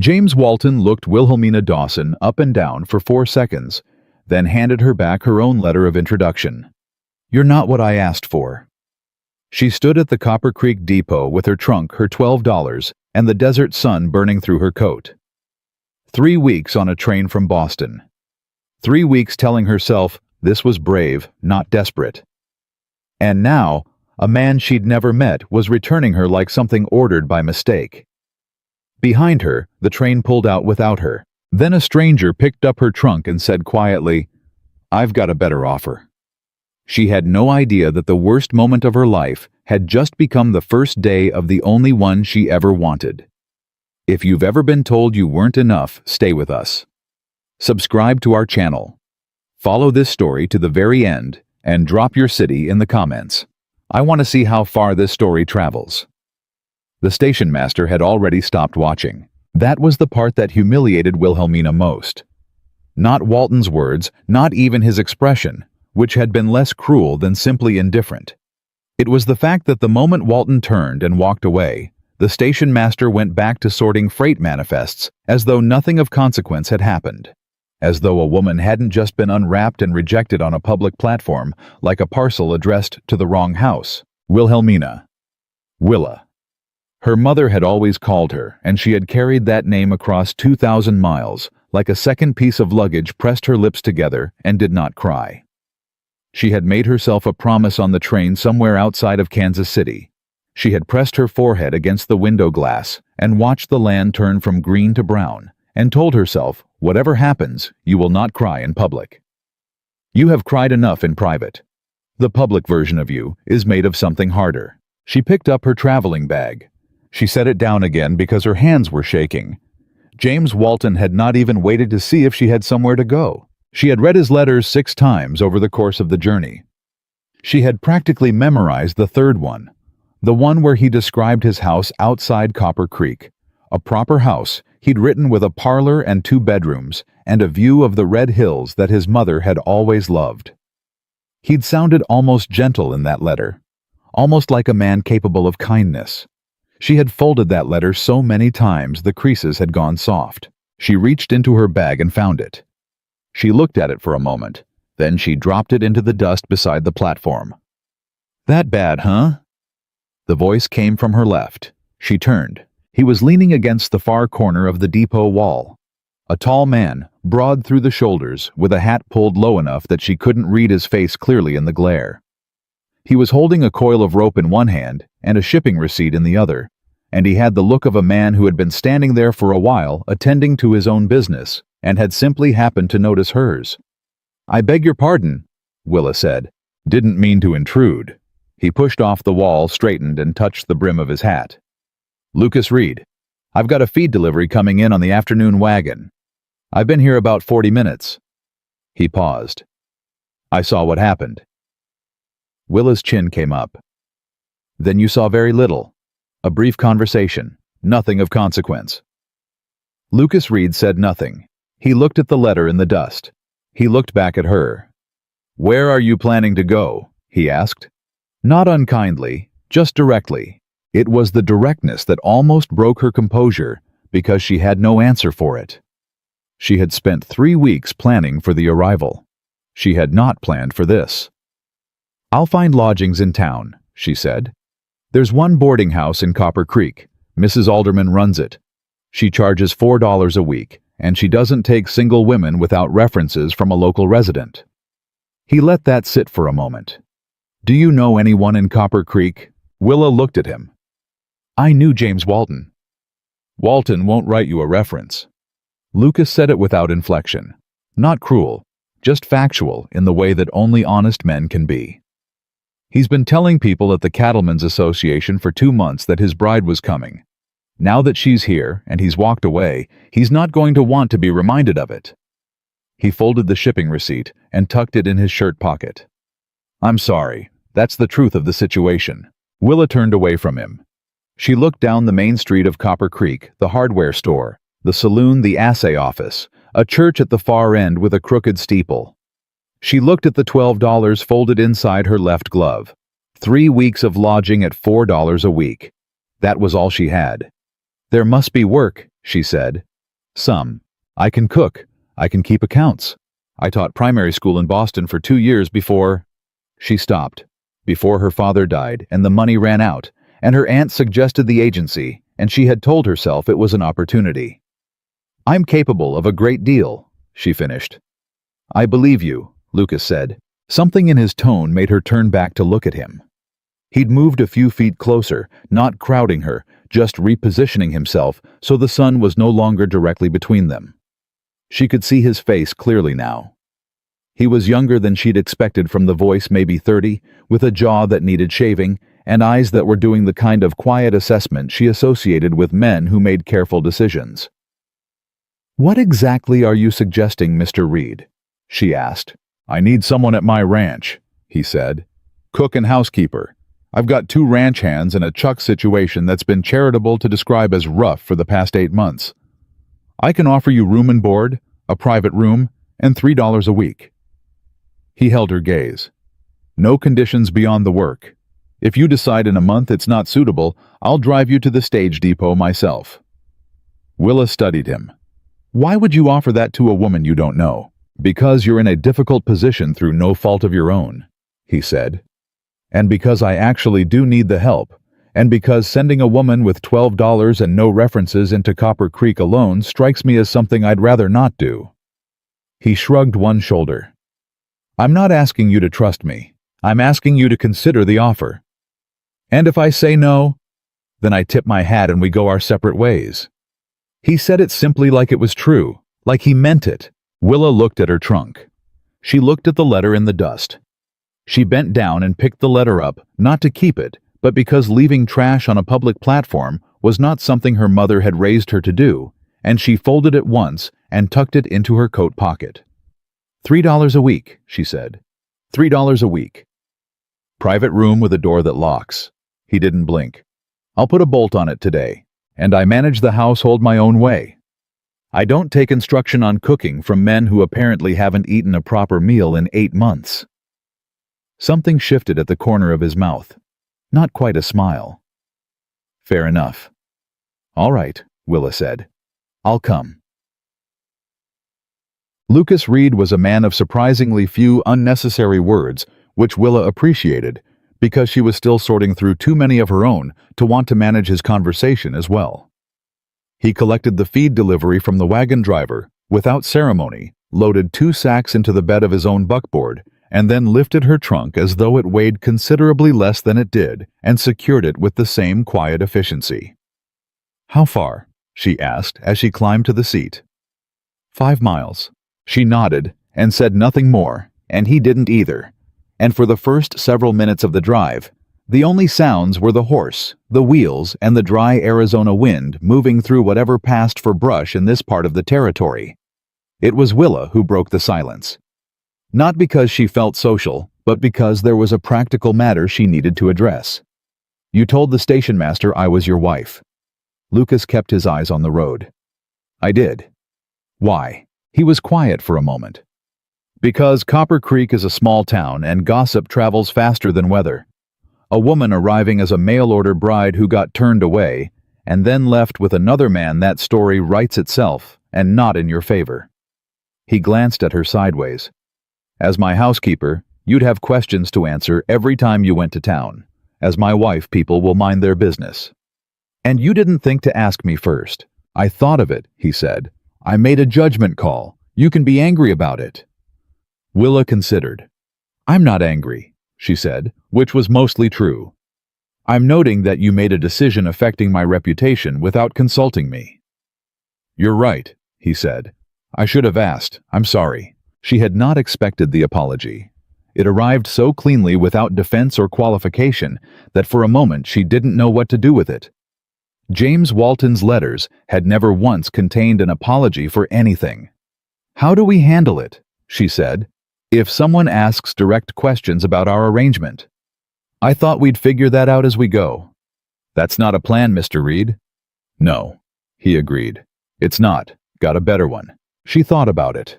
James Walton looked Wilhelmina Dawson up and down for 4 seconds, then handed her back her own letter of introduction. "You're not what I asked for." She stood at the Copper Creek depot with her trunk, her $12, and the desert sun burning through her coat. 3 weeks on a train from Boston. 3 weeks telling herself this was brave, not desperate. And now, a man she'd never met was returning her like something ordered by mistake. Behind her, the train pulled out without her. Then a stranger picked up her trunk and said quietly, "I've got a better offer." She had no idea that the worst moment of her life had just become the first day of the only one she ever wanted. If you've ever been told you weren't enough, stay with us. Subscribe to our channel. Follow this story to the very end and drop your city in the comments. I want to see how far this story travels. The station master had already stopped watching. That was the part that humiliated Wilhelmina most. Not Walton's words, not even his expression, which had been less cruel than simply indifferent. It was the fact that the moment Walton turned and walked away, the station master went back to sorting freight manifests as though nothing of consequence had happened. As though a woman hadn't just been unwrapped and rejected on a public platform like a parcel addressed to the wrong house. Wilhelmina. Willa. Her mother had always called her, and she had carried that name across 2,000 miles, like a second piece of luggage, pressed her lips together and did not cry. She had made herself a promise on the train somewhere outside of Kansas City. She had pressed her forehead against the window glass and watched the land turn from green to brown, and told herself, whatever happens, you will not cry in public. You have cried enough in private. The public version of you is made of something harder. She picked up her traveling bag. She set it down again because her hands were shaking. James Walton had not even waited to see if she had somewhere to go. She had read his letters 6 times over the course of the journey. She had practically memorized the third one, the one where he described his house outside Copper Creek, a proper house he'd written with a parlor and 2 bedrooms and a view of the red hills that his mother had always loved. He'd sounded almost gentle in that letter, almost like a man capable of kindness. She had folded that letter so many times the creases had gone soft. She reached into her bag and found it. She looked at it for a moment, then she dropped it into the dust beside the platform. "That bad, huh?" The voice came from her left. She turned. He was leaning against the far corner of the depot wall. A tall man, broad through the shoulders, with a hat pulled low enough that she couldn't read his face clearly in the glare. He was holding a coil of rope in one hand and a shipping receipt in the other, and he had the look of a man who had been standing there for a while attending to his own business and had simply happened to notice hers. "I beg your pardon," Willa said. "Didn't mean to intrude." He pushed off the wall, straightened, and touched the brim of his hat. "Lucas Reed. I've got a feed delivery coming in on the afternoon wagon. I've been here about 40 minutes. He paused. "I saw what happened." Willa's chin came up. "Then you saw very little. A brief conversation. Nothing of consequence." Lucas Reed said nothing. He looked at the letter in the dust. He looked back at her. "Where are you planning to go?" he asked. Not unkindly, just directly. It was the directness that almost broke her composure because she had no answer for it. She had spent 3 weeks planning for the arrival. She had not planned for this. "I'll find lodgings in town," she said. "There's one boarding house in Copper Creek. Mrs. Alderman runs it. She charges $4 a week, and she doesn't take single women without references from a local resident." He let that sit for a moment. "Do you know anyone in Copper Creek?" Willa looked at him. "I knew James Walton." "Walton won't write you a reference." Lucas said it without inflection. Not cruel, just factual in the way that only honest men can be. "He's been telling people at the Cattlemen's Association for 2 months that his bride was coming. Now that she's here and he's walked away, he's not going to want to be reminded of it." He folded the shipping receipt and tucked it in his shirt pocket. "I'm sorry. That's the truth of the situation." Willa turned away from him. She looked down the main street of Copper Creek, the hardware store, the saloon, the assay office, a church at the far end with a crooked steeple. She looked at the $12 folded inside her left glove. 3 weeks of lodging at $4 a week. That was all she had. "There must be work," she said, Some. I can cook. I can keep accounts. I taught primary school in Boston for 2 years before... She stopped. Before her father died and the money ran out, and her aunt suggested the agency, and she had told herself it was an opportunity. I'm capable of a great deal, she finished. I believe you, Lucas said. Something in his tone made her turn back to look at him. He'd moved a few feet closer, not crowding her, just repositioning himself so the sun was no longer directly between them. She could see his face clearly now. He was younger than she'd expected from the voice, maybe 30, with a jaw that needed shaving, and eyes that were doing the kind of quiet assessment she associated with men who made careful decisions. What exactly are you suggesting, Mr. Reed? She asked. I need someone at my ranch, he said. Cook and housekeeper. I've got 2 ranch hands and a chuck situation that's been charitable to describe as rough for the past 8 months. I can offer you room and board, a private room, and $3 a week. He held her gaze. No conditions beyond the work. If you decide in a month it's not suitable, I'll drive you to the stage depot myself. Willa studied him. Why would you offer that to a woman you don't know? Because you're in a difficult position through no fault of your own, he said. And because I actually do need the help, and because sending a woman with $12 and no references into Copper Creek alone strikes me as something I'd rather not do. He shrugged one shoulder. I'm not asking you to trust me. I'm asking you to consider the offer. And if I say no, then I tip my hat and we go our separate ways. He said it simply like it was true, like he meant it. Willa looked at her trunk. She looked at the letter in the dust. She bent down and picked the letter up, not to keep it, but because leaving trash on a public platform was not something her mother had raised her to do, and she folded it once and tucked it into her coat pocket. $3 a week, she said. $3 a week. Private room with a door that locks. He didn't blink. I'll put a bolt on it today, and I manage the household my own way. I don't take instruction on cooking from men who apparently haven't eaten a proper meal in 8 months. Something shifted at the corner of his mouth. Not quite a smile. Fair enough. All right, Willa said. I'll come. Lucas Reed was a man of surprisingly few unnecessary words, which Willa appreciated, because she was still sorting through too many of her own to want to manage his conversation as well. He collected the feed delivery from the wagon driver, without ceremony, loaded 2 sacks into the bed of his own buckboard, and then lifted her trunk as though it weighed considerably less than it did, and secured it with the same quiet efficiency. How far? She asked as she climbed to the seat. 5 miles. She nodded and said nothing more, and he didn't either. And for the first several minutes of the drive, the only sounds were the horse, the wheels, and the dry Arizona wind moving through whatever passed for brush in this part of the territory. It was Willa who broke the silence. Not because she felt social, but because there was a practical matter she needed to address. You told the station master I was your wife. Lucas kept his eyes on the road. I did. Why? He was quiet for a moment. Because Copper Creek is a small town and gossip travels faster than weather. A woman arriving as a mail-order bride who got turned away, and then left with another man, that story writes itself, and not in your favor. He glanced at her sideways. As my housekeeper, you'd have questions to answer every time you went to town. As my wife, people will mind their business. And you didn't think to ask me first. I thought of it, he said. I made a judgment call. You can be angry about it. Willa considered. I'm not angry, she said, which was mostly true. I'm noting that you made a decision affecting my reputation without consulting me. You're right, he said. I should have asked. I'm sorry. She had not expected the apology. It arrived so cleanly without defense or qualification that for a moment she didn't know what to do with it. James Walton's letters had never once contained an apology for anything. How do we handle it, she said, if someone asks direct questions about our arrangement? I thought we'd figure that out as we go. That's not a plan, Mr. Reed. No, he agreed. It's not. Got a better one. She thought about it.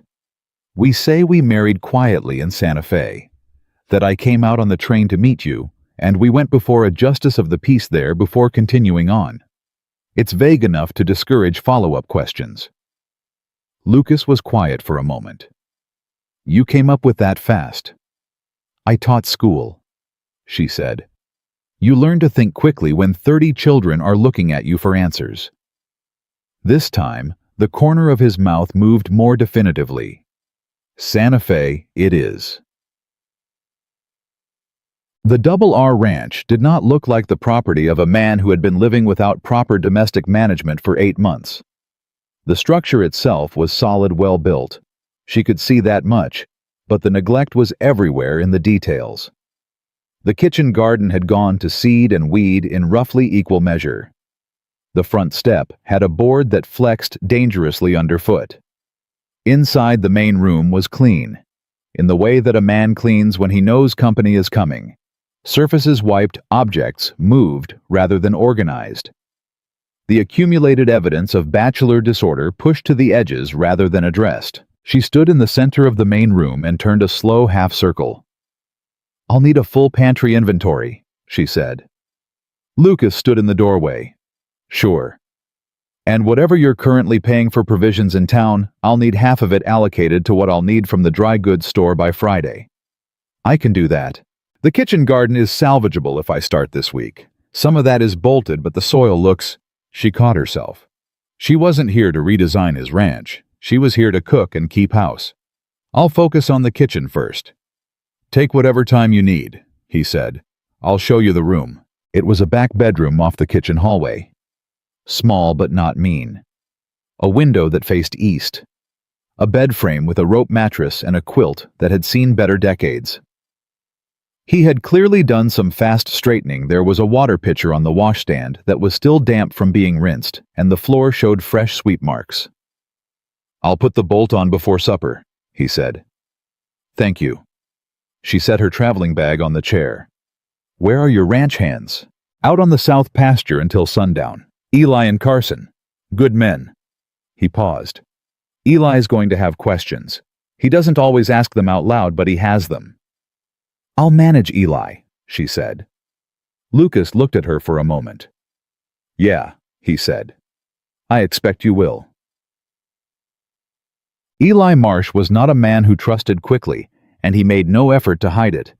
We say we married quietly in Santa Fe, that I came out on the train to meet you, and we went before a justice of the peace there before continuing on. It's vague enough to discourage follow-up questions. Lucas was quiet for a moment. You came up with that fast. I taught school, she said. You learn to think quickly when 30 children are looking at you for answers. This time, the corner of his mouth moved more definitively. Santa Fe, it is. The Double R Ranch did not look like the property of a man who had been living without proper domestic management for 8 months. The structure itself was solid, well built. She could see that much, but the neglect was everywhere in the details. The kitchen garden had gone to seed and weed in roughly equal measure. The front step had a board that flexed dangerously underfoot. Inside the main room was clean, in the way that a man cleans when he knows company is coming. Surfaces wiped, objects moved rather than organized. The accumulated evidence of bachelor disorder pushed to the edges rather than addressed. She stood in the center of the main room and turned a slow half-circle. I'll need a full pantry inventory, she said. Lucas stood in the doorway. Sure. And whatever you're currently paying for provisions in town, I'll need half of it allocated to what I'll need from the dry goods store by Friday. I can do that. The kitchen garden is salvageable if I start this week. Some of that is bolted, but the soil looks... She caught herself. She wasn't here to redesign his ranch. She was here to cook and keep house. I'll focus on the kitchen first. Take whatever time you need, he said. I'll show you the room. It was a back bedroom off the kitchen hallway. Small but not mean. A window that faced east. A bed frame with a rope mattress and a quilt that had seen better decades. He had clearly done some fast straightening. There was a water pitcher on the washstand that was still damp from being rinsed, and the floor showed fresh sweep marks. I'll put the bolt on before supper, he said. Thank you. She set her traveling bag on the chair. Where are your ranch hands? Out on the south pasture until sundown. Eli and Carson. Good men. He paused. Eli's going to have questions. He doesn't always ask them out loud, but he has them. I'll manage Eli, she said. Lucas looked at her for a moment. Yeah, he said. I expect you will. Eli Marsh was not a man who trusted quickly, and he made no effort to hide it.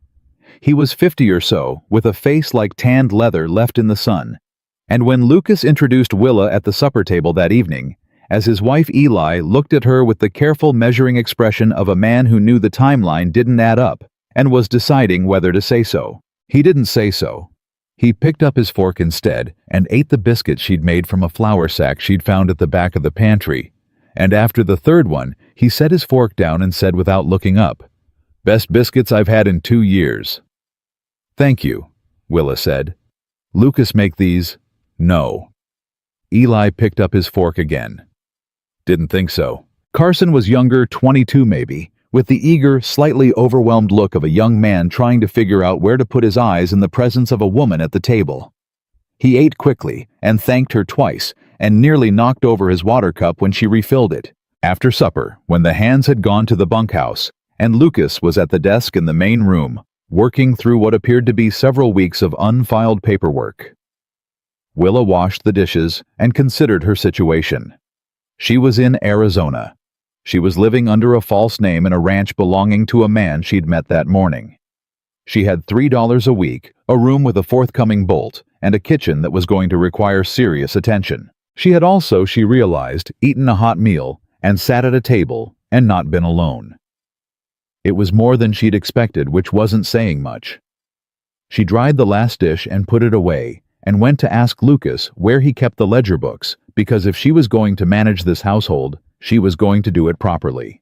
He was 50 or so, with a face like tanned leather left in the sun, and when Lucas introduced Willa at the supper table that evening, as his wife Eli looked at her with the careful measuring expression of a man who knew the timeline didn't add up, and was deciding whether to say so. He didn't say so. He picked up his fork instead and ate the biscuits she'd made from a flour sack she'd found at the back of the pantry, and after the third one, he set his fork down and said without looking up, Best biscuits I've had in 2 years. Thank you, Willa said. Lucas make these? No. Eli picked up his fork again. Didn't think so. Carson was younger, 22 maybe, with the eager, slightly overwhelmed look of a young man trying to figure out where to put his eyes in the presence of a woman at the table. He ate quickly and thanked her twice and nearly knocked over his water cup when she refilled it. After supper, when the hands had gone to the bunkhouse, and Lucas was at the desk in the main room, working through what appeared to be several weeks of unfiled paperwork. Willa washed the dishes and considered her situation. She was in Arizona. She was living under a false name in a ranch belonging to a man she'd met that morning. She had $3 a week, a room with a forthcoming bolt, and a kitchen that was going to require serious attention. She had also, she realized, eaten a hot meal and sat at a table and not been alone. It was more than she'd expected, which wasn't saying much. She dried the last dish and put it away, and went to ask Lucas where he kept the ledger books, because if she was going to manage this household, she was going to do it properly.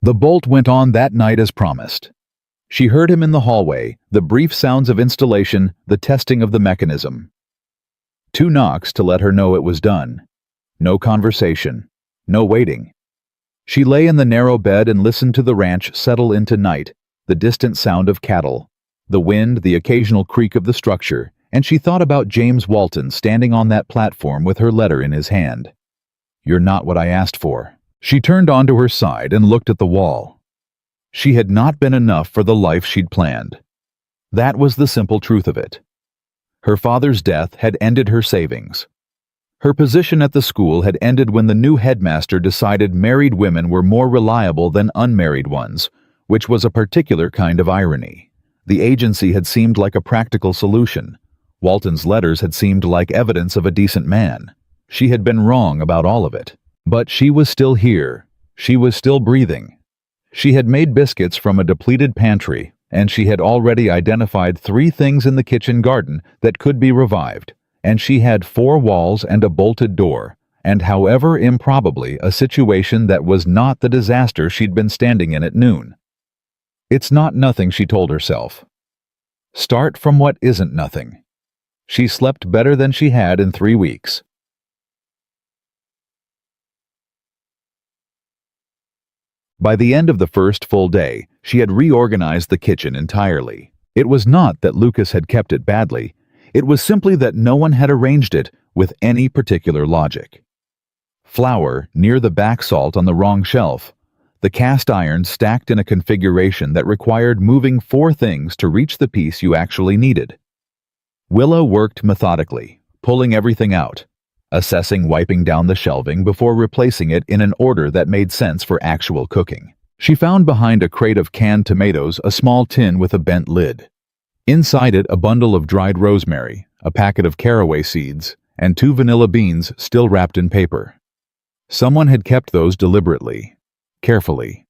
The bolt went on that night as promised. She heard him in the hallway, the brief sounds of installation, the testing of the mechanism. 2 knocks to let her know it was done. No conversation. No waiting. She lay in the narrow bed and listened to the ranch settle into night, the distant sound of cattle, the wind, the occasional creak of the structure, and she thought about James Walton standing on that platform with her letter in his hand. You're not what I asked for. She turned onto her side and looked at the wall. She had not been enough for the life she'd planned. That was the simple truth of it. Her father's death had ended her savings. Her position at the school had ended when the new headmaster decided married women were more reliable than unmarried ones, which was a particular kind of irony. The agency had seemed like a practical solution. Walton's letters had seemed like evidence of a decent man. She had been wrong about all of it. But she was still here. She was still breathing. She had made biscuits from a depleted pantry, and she had already identified 3 things in the kitchen garden that could be revived. And she had 4 walls and a bolted door, and however improbably, a situation that was not the disaster she'd been standing in at noon. It's not nothing, she told herself. Start from what isn't nothing. She slept better than she had in 3 weeks. By the end of the first full day, she had reorganized the kitchen entirely. It was not that Lucas had kept it badly. It was simply that no one had arranged it with any particular logic. Flour near the back salt on the wrong shelf. The cast iron stacked in a configuration that required moving 4 things to reach the piece you actually needed. Willa worked methodically, pulling everything out, assessing wiping down the shelving before replacing it in an order that made sense for actual cooking. She found behind a crate of canned tomatoes a small tin with a bent lid. Inside it, a bundle of dried rosemary, a packet of caraway seeds, and 2 vanilla beans still wrapped in paper. Someone had kept those deliberately, carefully.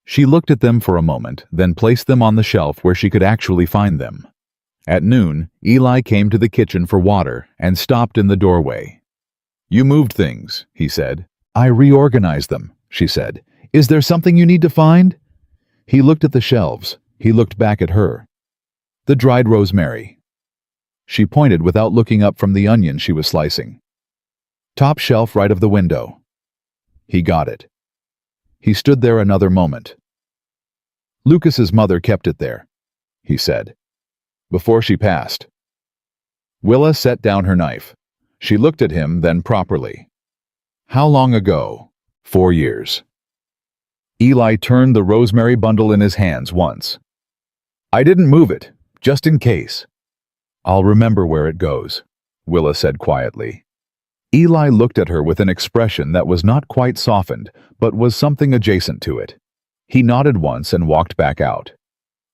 She looked at them for a moment, then placed them on the shelf where she could actually find them. At noon, Eli came to the kitchen for water and stopped in the doorway. You moved things, he said. I reorganized them, she said. Is there something you need to find? He looked at the shelves. He looked back at her. The dried rosemary. She pointed without looking up from the onion she was slicing. Top shelf right of the window. He got it. He stood there another moment. Lucas's mother kept it there, he said, before she passed. Willa set down her knife. She looked at him then properly. How long ago? 4 years. Eli turned the rosemary bundle in his hands once. I didn't move it. Just in case. I'll remember where it goes, Willa said quietly. Eli looked at her with an expression that was not quite softened, but was something adjacent to it. He nodded once and walked back out.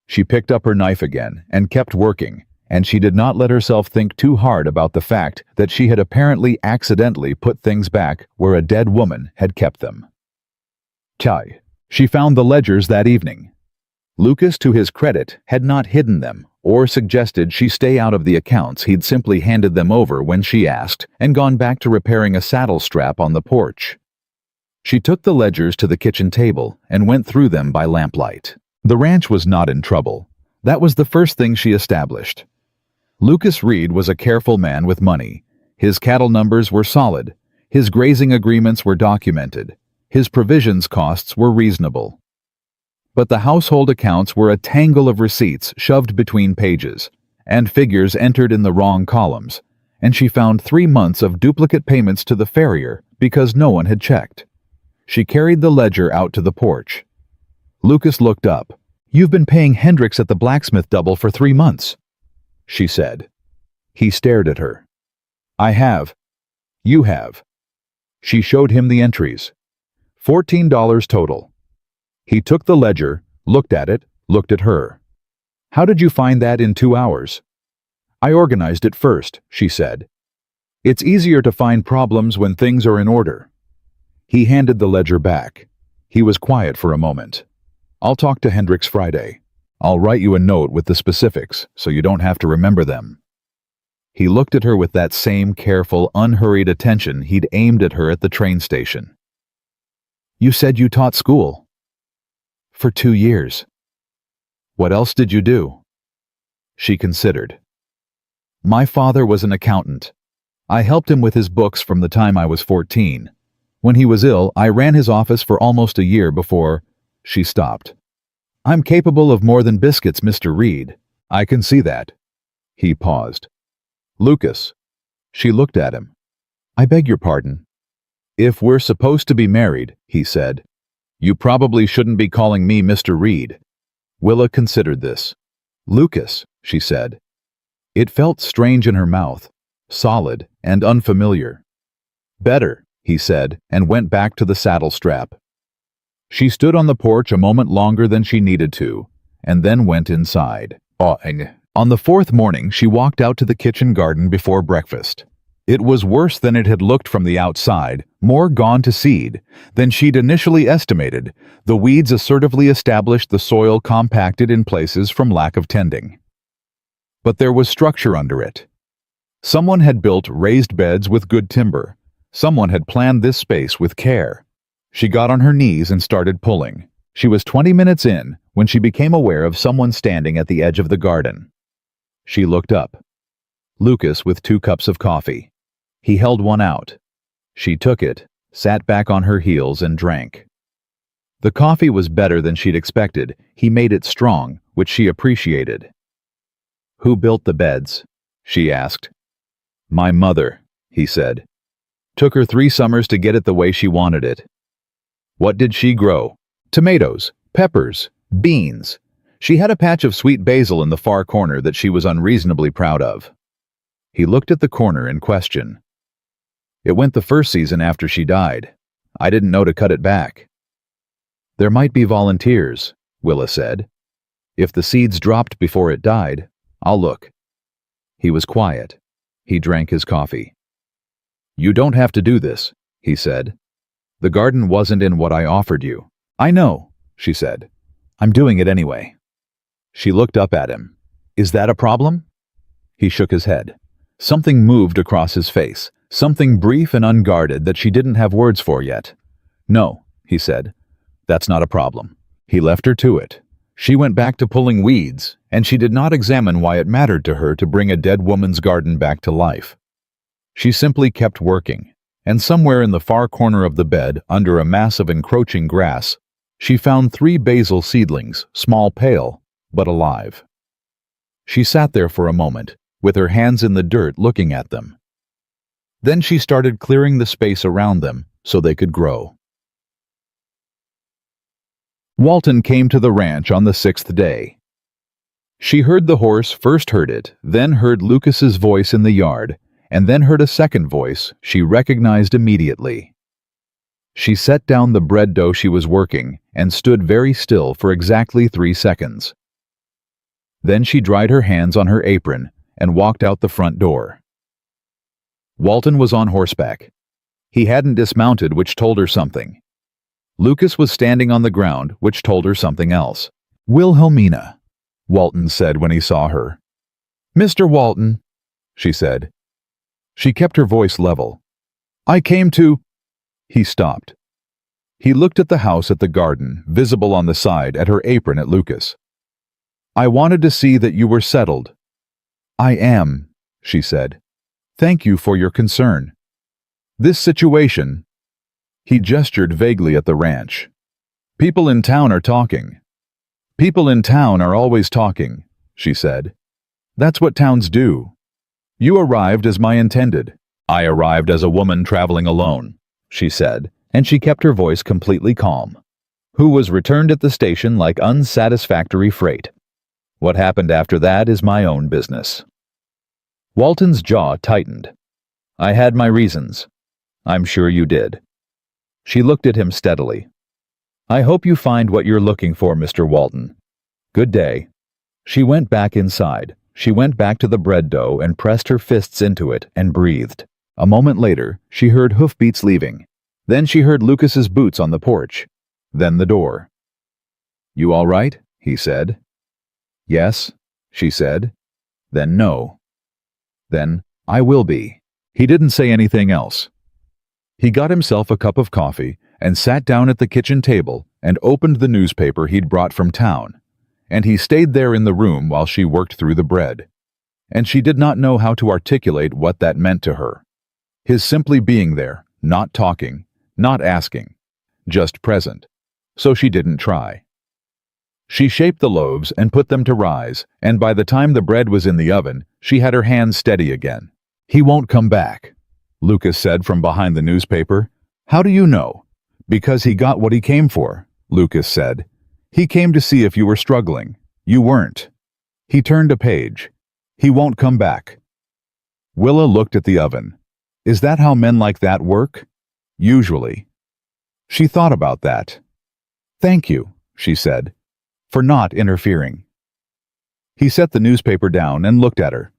She picked up her knife again and kept working, and she did not let herself think too hard about the fact that she had apparently accidentally put things back where a dead woman had kept them. She found the ledgers that evening. Lucas, to his credit, had not hidden them or suggested she stay out of the accounts. He'd simply handed them over when she asked and gone back to repairing a saddle strap on the porch. She took the ledgers to the kitchen table and went through them by lamplight. The ranch was not in trouble. That was the first thing she established. Lucas Reed was a careful man with money. His cattle numbers were solid. His grazing agreements were documented. His provisions costs were reasonable. But the household accounts were a tangle of receipts shoved between pages, and figures entered in the wrong columns, and she found 3 months of duplicate payments to the farrier because no one had checked. She carried the ledger out to the porch. Lucas looked up. You've been paying Hendricks at the blacksmith double for 3 months, she said. He stared at her. I have. You have. She showed him the entries. $14 total. He took the ledger, looked at it, looked at her. How did you find that in 2 hours? I organized it first, she said. It's easier to find problems when things are in order. He handed the ledger back. He was quiet for a moment. I'll talk to Hendricks Friday. I'll write you a note with the specifics so you don't have to remember them. He looked at her with that same careful, unhurried attention he'd aimed at her at the train station. You said you taught school. For 2 years. What else did you do? She considered. My father was an accountant. I helped him with his books from the time I was 14. When he was ill, I ran his office for almost a year before... She stopped. I'm capable of more than biscuits, Mr. Reed. I can see that. He paused. Lucas. She looked at him. I beg your pardon. If we're supposed to be married, he said, you probably shouldn't be calling me Mr. Reed. Willa considered this. Lucas, she said. It felt strange in her mouth. solid, and unfamiliar. "Better," he said, and went back to the saddle strap. She stood on the porch a moment longer than she needed to, and then went inside. On the fourth morning, she walked out to the kitchen garden before breakfast. It was worse than it had looked from the outside, more gone to seed than she'd initially estimated. The weeds assertively established the soil compacted in places from lack of tending. But there was structure under it. Someone had built raised beds with good timber. Someone had planned this space with care. She got on her knees and started pulling. She was 20 minutes in when she became aware of someone standing at the edge of the garden. She looked up. Lucas with 2 cups of coffee. He held one out. She took it, sat back on her heels, and drank. The coffee was better than she'd expected. He made it strong, which she appreciated. "Who built the beds?" she asked. "My mother," he said. "Took her 3 summers to get it the way she wanted it." "What did she grow?" "Tomatoes, peppers, beans." She had a patch of sweet basil in the far corner that she was unreasonably proud of. He looked at the corner in question. "It went the first season after she died. I didn't know to cut it back." "There might be volunteers," Willa said. "If the seeds dropped before it died, I'll look." He was quiet. He drank his coffee. "You don't have to do this," he said. "The garden wasn't in what I offered you." "I know," she said. "I'm doing it anyway." She looked up at him. "Is that a problem?" He shook his head. Something moved across his face, something brief and unguarded that she didn't have words for yet. "No," he said. "That's not a problem." He left her to it. She went back to pulling weeds, and she did not examine why it mattered to her to bring a dead woman's garden back to life. She simply kept working, and somewhere in the far corner of the bed, under a mass of encroaching grass, she found 3 basil seedlings, small, pale, but alive. She sat there for a moment, with her hands in the dirt looking at them. Then she started clearing the space around them so they could grow. Walton came to the ranch on the 6th day. She heard the horse, first heard it, then heard Lucas's voice in the yard, and then heard a second voice she recognized immediately. She set down the bread dough she was working and stood very still for exactly 3 seconds. Then she dried her hands on her apron and walked out the front door. Walton was on horseback. He hadn't dismounted, which told her something. Lucas was standing on the ground, which told her something else. "Wilhelmina," Walton said when he saw her. "Mr. Walton," she said. She kept her voice level. "I came to—" He stopped. He looked at the house, at the garden, visible on the side, at her apron, at Lucas. "I wanted to see that you were settled." "I am," she said. "Thank you for your concern. This situation—" He gestured vaguely at the ranch. "People in town are talking." "People in town are always talking," she said. "That's what towns do. You arrived as my intended. I arrived as a woman traveling alone," she said, and she kept her voice completely calm. "Who was returned at the station like unsatisfactory freight. What happened after that is my own business." Walton's jaw tightened. "I had my reasons. I'm sure you did." She looked at him steadily. "I hope you find what you're looking for, Mr. Walton. Good day." She went back inside. She went back to the bread dough and pressed her fists into it and breathed. A moment later, she heard hoofbeats leaving. Then she heard Lucas's boots on the porch. Then the door. "You all right?" he said. "Yes," she said. Then no. Then, "I will be." He didn't say anything else. He got himself a cup of coffee and sat down at the kitchen table and opened the newspaper he'd brought from town, and he stayed there in the room while she worked through the bread. And she did not know how to articulate what that meant to her. His simply being there, not talking, not asking, just present. So she didn't try. She shaped the loaves and put them to rise, and by the time the bread was in the oven, she had her hands steady again. "He won't come back," Lucas said from behind the newspaper. "How do you know?" "Because he got what he came for," Lucas said. "He came to see if you were struggling. You weren't." He turned a page. "He won't come back." Willa looked at the oven. Is that how men like that work? Usually. She thought about that. Thank you, she said, for not interfering. He set the newspaper down and looked at her.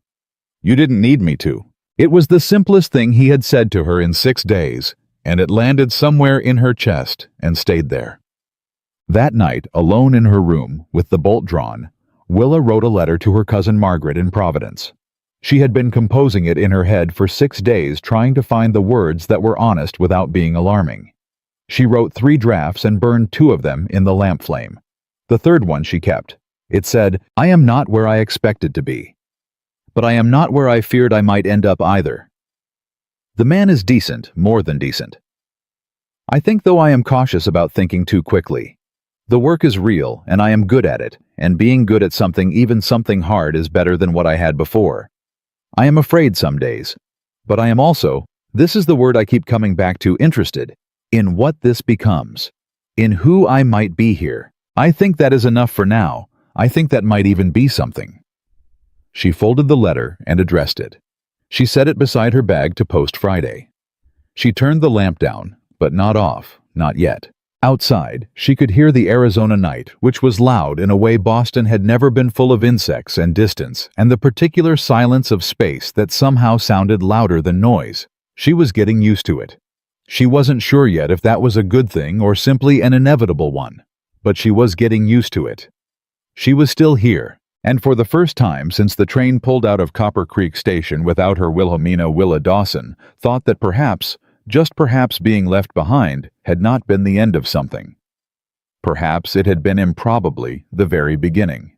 You didn't need me to. It was the simplest thing he had said to her in 6 days, and it landed somewhere in her chest and stayed there. That night, alone in her room, with the bolt drawn, Willa wrote a letter to her cousin Margaret in Providence. She had been composing it in her head for 6 days, trying to find the words that were honest without being alarming. She wrote 3 drafts and burned 2 of them in the lamp flame. The third one she kept. It said, I am not where I expected to be. But I am not where I feared I might end up either. The man is decent, more than decent. I think, though, I am cautious about thinking too quickly. The work is real, and I am good at it, and being good at something, even something hard, is better than what I had before. I am afraid some days, but I am also, this is the word I keep coming back to, interested in what this becomes, in who I might be here. I think that is enough for now. I think that might even be something. She folded the letter and addressed it. She set it beside her bag to post Friday. She turned the lamp down, but not off, not yet. Outside, she could hear the Arizona night, which was loud in a way Boston had never been, full of insects and distance, and the particular silence of space that somehow sounded louder than noise. She was getting used to it. She wasn't sure yet if that was a good thing or simply an inevitable one, but she was getting used to it. She was still here, and for the first time since the train pulled out of Copper Creek Station without her Wilhelmina Willa Dawson, thought that perhaps, just perhaps, being left behind had not been the end of something. Perhaps it had been improbably the very beginning.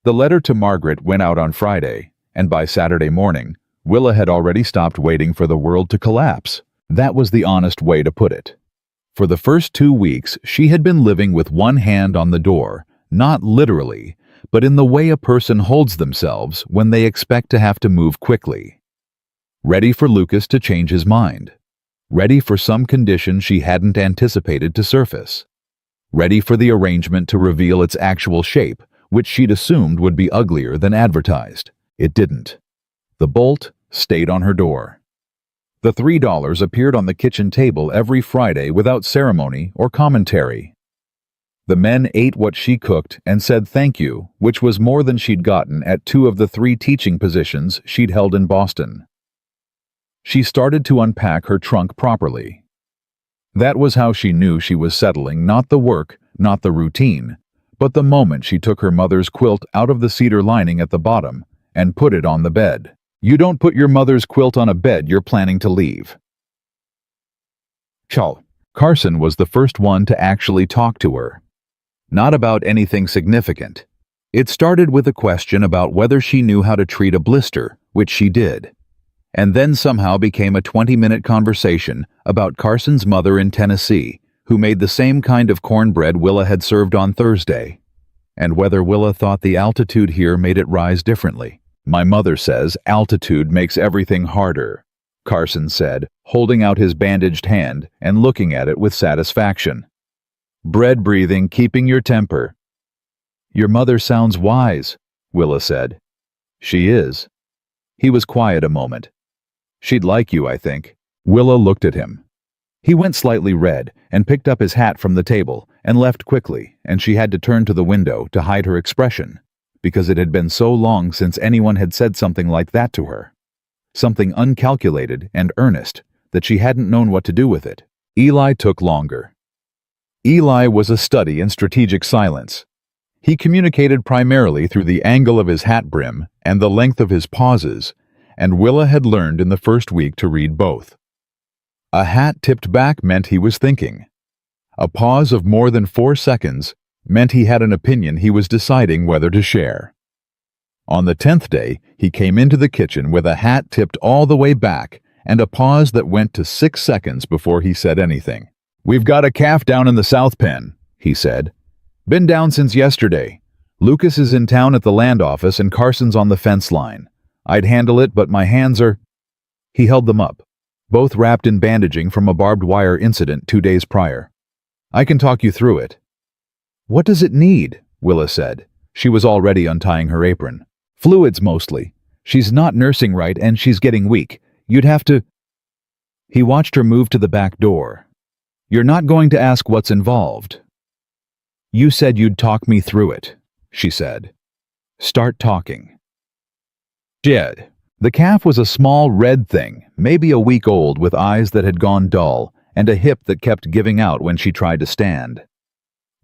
The letter to Margaret went out on Friday, and by Saturday morning, Willa had already stopped waiting for the world to collapse. That was the honest way to put it. For the first 2 weeks, she had been living with one hand on the door, not literally, but in the way a person holds themselves when they expect to have to move quickly. Ready for Lucas to change his mind. Ready for some condition she hadn't anticipated to surface. Ready for the arrangement to reveal its actual shape, which she'd assumed would be uglier than advertised. It didn't. The bolt stayed on her door. The $3 appeared on the kitchen table every Friday without ceremony or commentary. The men ate what she cooked and said thank you, which was more than she'd gotten at 2 of the 3 teaching positions she'd held in Boston. She started to unpack her trunk properly. That was how she knew she was settling, not the work, not the routine, but the moment she took her mother's quilt out of the cedar lining at the bottom and put it on the bed. You don't put your mother's quilt on a bed you're planning to leave. Carson was the first one to actually talk to her. Not about anything significant. It started with a question about whether she knew how to treat a blister, which she did, and then somehow became a 20-minute conversation about Carson's mother in Tennessee, who made the same kind of cornbread Willa had served on Thursday, and whether Willa thought the altitude here made it rise differently. My mother says altitude makes everything harder, Carson said, holding out his bandaged hand and looking at it with satisfaction. Bread breathing, keeping your temper. Your mother sounds wise, Willa said. She is. He was quiet a moment. She'd like you, I think. Willa looked at him. He went slightly red and picked up his hat from the table and left quickly, and she had to turn to the window to hide her expression, because it had been so long since anyone had said something like that to her. Something uncalculated and earnest that she hadn't known what to do with it. Eli took longer. Eli was a study in strategic silence. He communicated primarily through the angle of his hat brim and the length of his pauses, and Willa had learned in the first week to read both. A hat tipped back meant he was thinking. A pause of more than 4 seconds meant he had an opinion he was deciding whether to share. On the 10th day, he came into the kitchen with a hat tipped all the way back and a pause that went to 6 seconds before he said anything. We've got a calf down in the South Pen, he said. Been down since yesterday. Lucas is in town at the land office and Carson's on the fence line. I'd handle it, but my hands are... He held them up, both wrapped in bandaging from a barbed wire incident 2 days prior. I can talk you through it. What does it need? Willa said. She was already untying her apron. Fluids mostly. She's not nursing right and she's getting weak. You'd have to—" He watched her move to the back door. "You're not going to ask what's involved." "You said you'd talk me through it," she said. "Start talking." Jed. The calf was a small red thing, maybe a week old, with eyes that had gone dull and a hip that kept giving out when she tried to stand.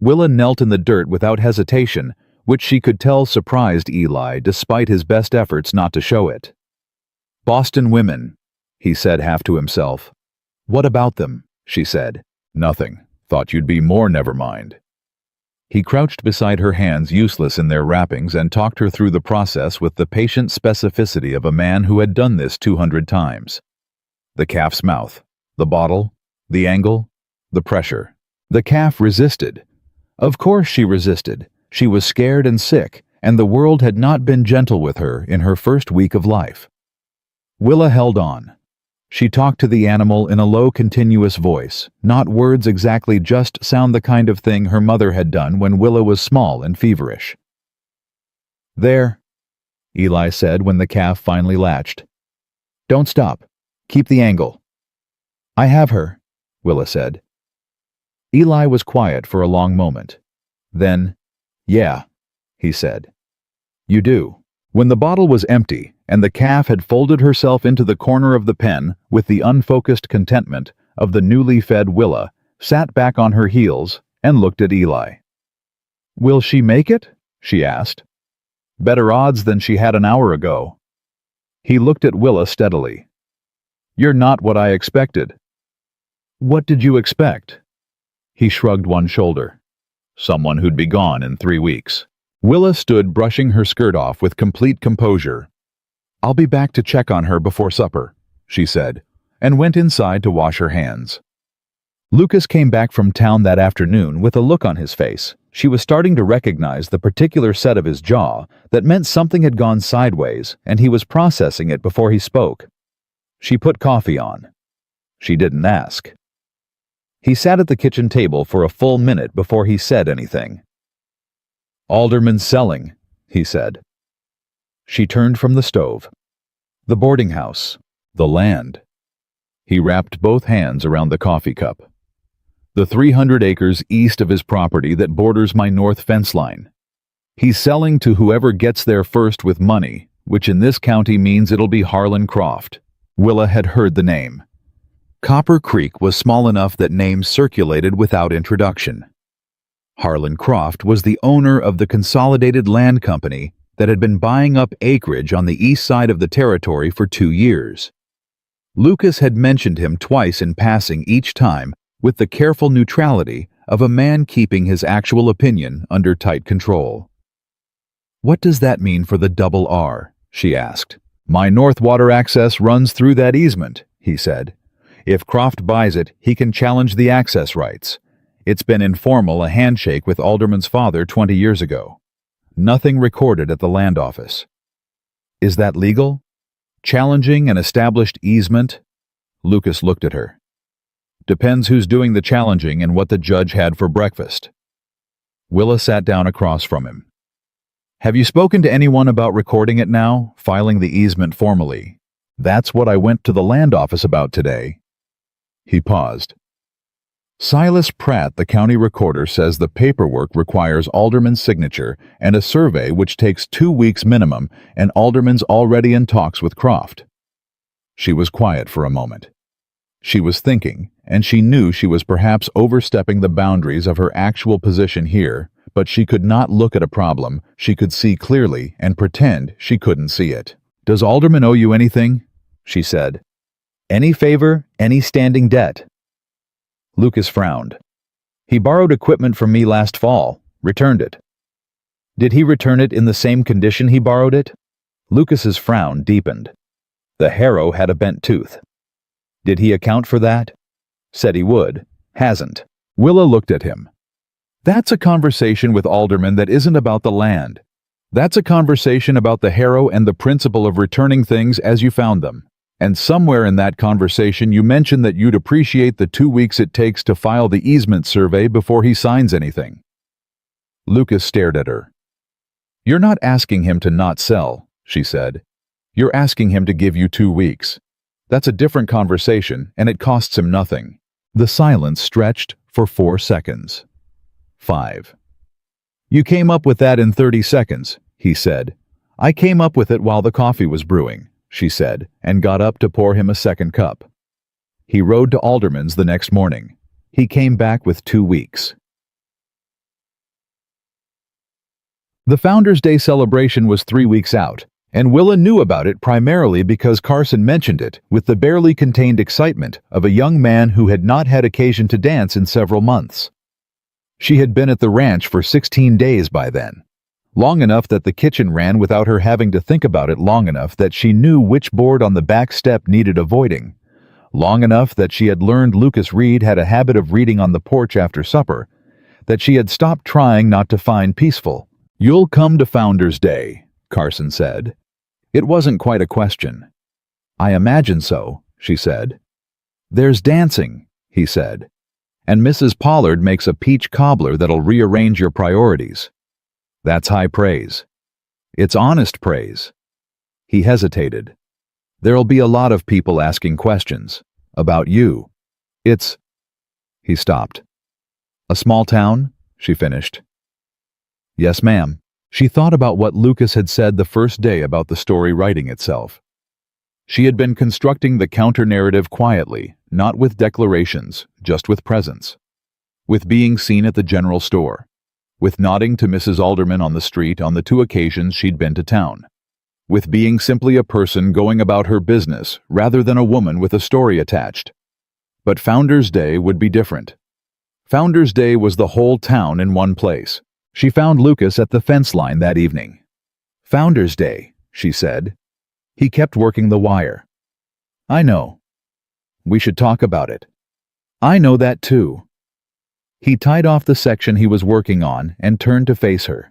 Willa knelt in the dirt without hesitation, which she could tell surprised Eli despite his best efforts not to show it. "Boston women," he said half to himself. "What about them?" she said. "Nothing. Thought you'd be more never mind." He crouched beside her, hands useless in their wrappings, and talked her through the process with the patient specificity of a man who had done this 200 times. The calf's mouth, the bottle, the angle, the pressure. The calf resisted. Of course she resisted. She was scared and sick, and the world had not been gentle with her in her first week of life. Willa held on. She talked to the animal in a low, continuous voice, not words exactly, just sound, the kind of thing her mother had done when Willa was small and feverish. "There," Eli said when the calf finally latched. "Don't stop. Keep the angle." "I have her," Willa said. Eli was quiet for a long moment. Then, "Yeah," he said. "You do." When the bottle was empty and the calf had folded herself into the corner of the pen with the unfocused contentment of the newly fed Willa, sat back on her heels and looked at Eli. "Will she make it?" she asked. "Better odds than she had an hour ago." He looked at Willa steadily. "You're not what I expected." "What did you expect?" He shrugged one shoulder. "Someone who'd be gone in 3 weeks." Willa stood brushing her skirt off with complete composure. "I'll be back to check on her before supper," she said, and went inside to wash her hands. Lucas came back from town that afternoon with a look on his face. She was starting to recognize the particular set of his jaw that meant something had gone sideways, and he was processing it before he spoke. She put coffee on. She didn't ask. He sat at the kitchen table for a full minute before he said anything. "Alderman's selling," he said. She turned from the stove. "The boarding house. The land." He wrapped both hands around the coffee cup. "The 300 acres east of his property that borders my north fence line. He's selling to whoever gets there first with money, which in this county means it'll be Harlan Croft." Willa had heard the name. Copper Creek was small enough that names circulated without introduction. Harlan Croft was the owner of the Consolidated Land Company that had been buying up acreage on the east side of the territory for 2 years. Lucas had mentioned him twice in passing, each time with the careful neutrality of a man keeping his actual opinion under tight control. "What does that mean for the double R?" she asked. "My north water access runs through that easement," he said. "If Croft buys it, he can challenge the access rights. It's been informal, a handshake with Alderman's father 20 years ago. Nothing recorded at the land office." "Is that legal? Challenging an established easement?" Lucas looked at her. "Depends who's doing the challenging and what the judge had for breakfast." Willa sat down across from him. "Have you spoken to anyone about recording it now, filing the easement formally? That's what I went to the land office about today." He paused. "Silas Pratt, the county recorder, says the paperwork requires Alderman's signature and a survey which takes 2 weeks minimum, and Alderman's already in talks with Croft." She was quiet for a moment. She was thinking, and she knew she was perhaps overstepping the boundaries of her actual position here, but she could not look at a problem she could see clearly and pretend she couldn't see it. "Does Alderman owe you anything?" she said. "Any favor, any standing debt?" Lucas frowned. "He borrowed equipment from me last fall, returned it." "Did he return it in the same condition he borrowed it?" Lucas's frown deepened. The harrow had a bent tooth. "Did he account for that?" "Said he would. Hasn't." Willa looked at him. "That's a conversation with Alderman that isn't about the land. That's a conversation about the harrow and the principle of returning things as you found them. And somewhere in that conversation you mentioned that you'd appreciate the 2 weeks it takes to file the easement survey before he signs anything." Lucas stared at her. "You're not asking him to not sell," she said. You're asking him to give you 2 weeks. That's a different conversation, and it costs him nothing. The silence stretched for 4 seconds. 5. You came up with that in 30 seconds, he said. I came up with it while the coffee was brewing, she said, and got up to pour him a second cup. He rode to Alderman's the next morning. He came back with 2 weeks. The Founders' Day celebration was 3 weeks out, and Willa knew about it primarily because Carson mentioned it with the barely contained excitement of a young man who had not had occasion to dance in several months. She had been at the ranch for 16 days by then, long enough that the kitchen ran without her having to think about it, long enough that she knew which board on the back step needed avoiding, long enough that she had learned Lucas Reed had a habit of reading on the porch after supper, that she had stopped trying not to find peaceful. "You'll come to Founders' Day," Carson said. It wasn't quite a question. "I imagine so," she said. "There's dancing," he said. "And Mrs. Pollard makes a peach cobbler that'll rearrange your priorities. That's high praise. It's honest praise." He hesitated. "There'll be a lot of people asking questions. About you. It's—" He stopped. "A small town?" she finished. "Yes, ma'am." She thought about what Lucas had said the first day about the story writing itself. She had been constructing the counter-narrative quietly, not with declarations, just with presence. With being seen at the general store. With nodding to Mrs. Alderman on the street on the 2 occasions she'd been to town. With being simply a person going about her business rather than a woman with a story attached. But Founders' Day would be different. Founders' Day was the whole town in one place. She found Lucas at the fence line that evening. "Founders' Day," she said. He kept working the wire. "I know. We should talk about it." "I know that too." He tied off the section he was working on and turned to face her.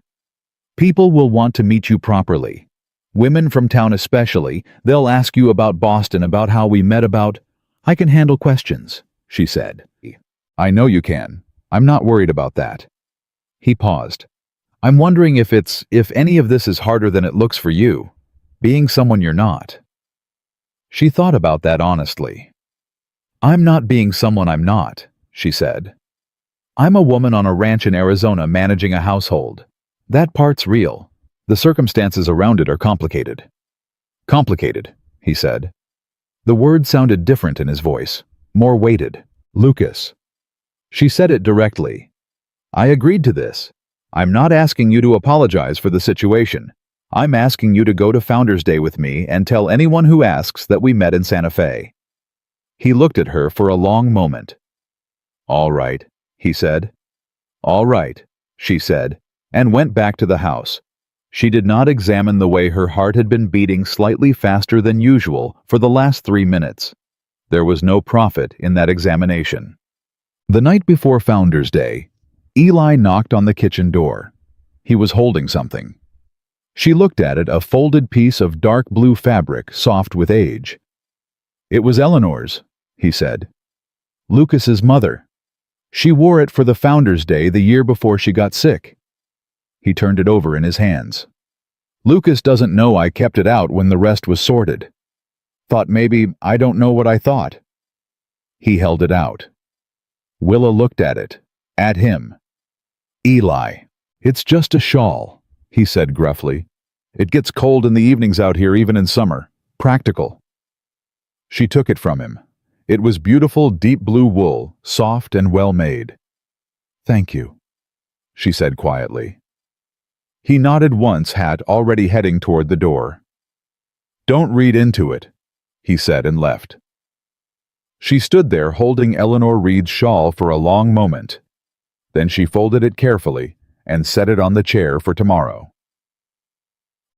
"People will want to meet you properly. Women from town especially. They'll ask you about Boston, about how we met, about—" "I can handle questions," she said. "I know you can. I'm not worried about that." He paused. "I'm wondering if any of this is harder than it looks for you, being someone you're not." She thought about that honestly. "I'm not being someone I'm not," she said. "I'm a woman on a ranch in Arizona managing a household. That part's real. The circumstances around it are complicated." "Complicated," he said. The word sounded different in his voice, more weighted. "Lucas." She said it directly. "I agreed to this. I'm not asking you to apologize for the situation. I'm asking you to go to Founders' Day with me and tell anyone who asks that we met in Santa Fe." He looked at her for a long moment. "All right," he said. "All right," she said, and went back to the house. She did not examine the way her heart had been beating slightly faster than usual for the last 3 minutes. There was no profit in that examination. The night before Founders' Day, Eli knocked on the kitchen door. He was holding something. She looked at it, a folded piece of dark blue fabric, soft with age. "It was Eleanor's," he said. "Lucas's mother. She wore it for the Founders' Day the year before she got sick." He turned it over in his hands. "Lucas doesn't know I kept it out when the rest was sorted. Thought maybe I don't know what I thought." He held it out. Willa looked at it, at him. "Eli, it's just a shawl," he said gruffly. "It gets cold in the evenings out here even in summer. Practical." She took it from him. It was beautiful deep blue wool, soft and well made. "Thank you," she said quietly. He nodded once, hat already heading toward the door. "Don't read into it," he said and left. She stood there holding Eleanor Reed's shawl for a long moment. Then she folded it carefully and set it on the chair for tomorrow.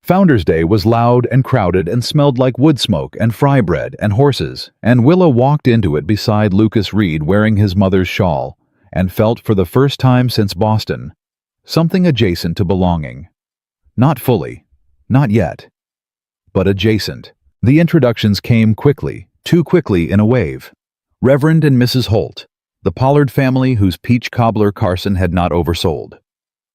Founders' Day was loud and crowded and smelled like wood smoke and fry bread and horses, and Willa walked into it beside Lucas Reed wearing his mother's shawl and felt for the first time since Boston something adjacent to belonging. Not fully, not yet, but adjacent. The introductions came quickly, too quickly in a wave. Reverend and Mrs. Holt, the Pollard family whose peach cobbler Carson had not oversold.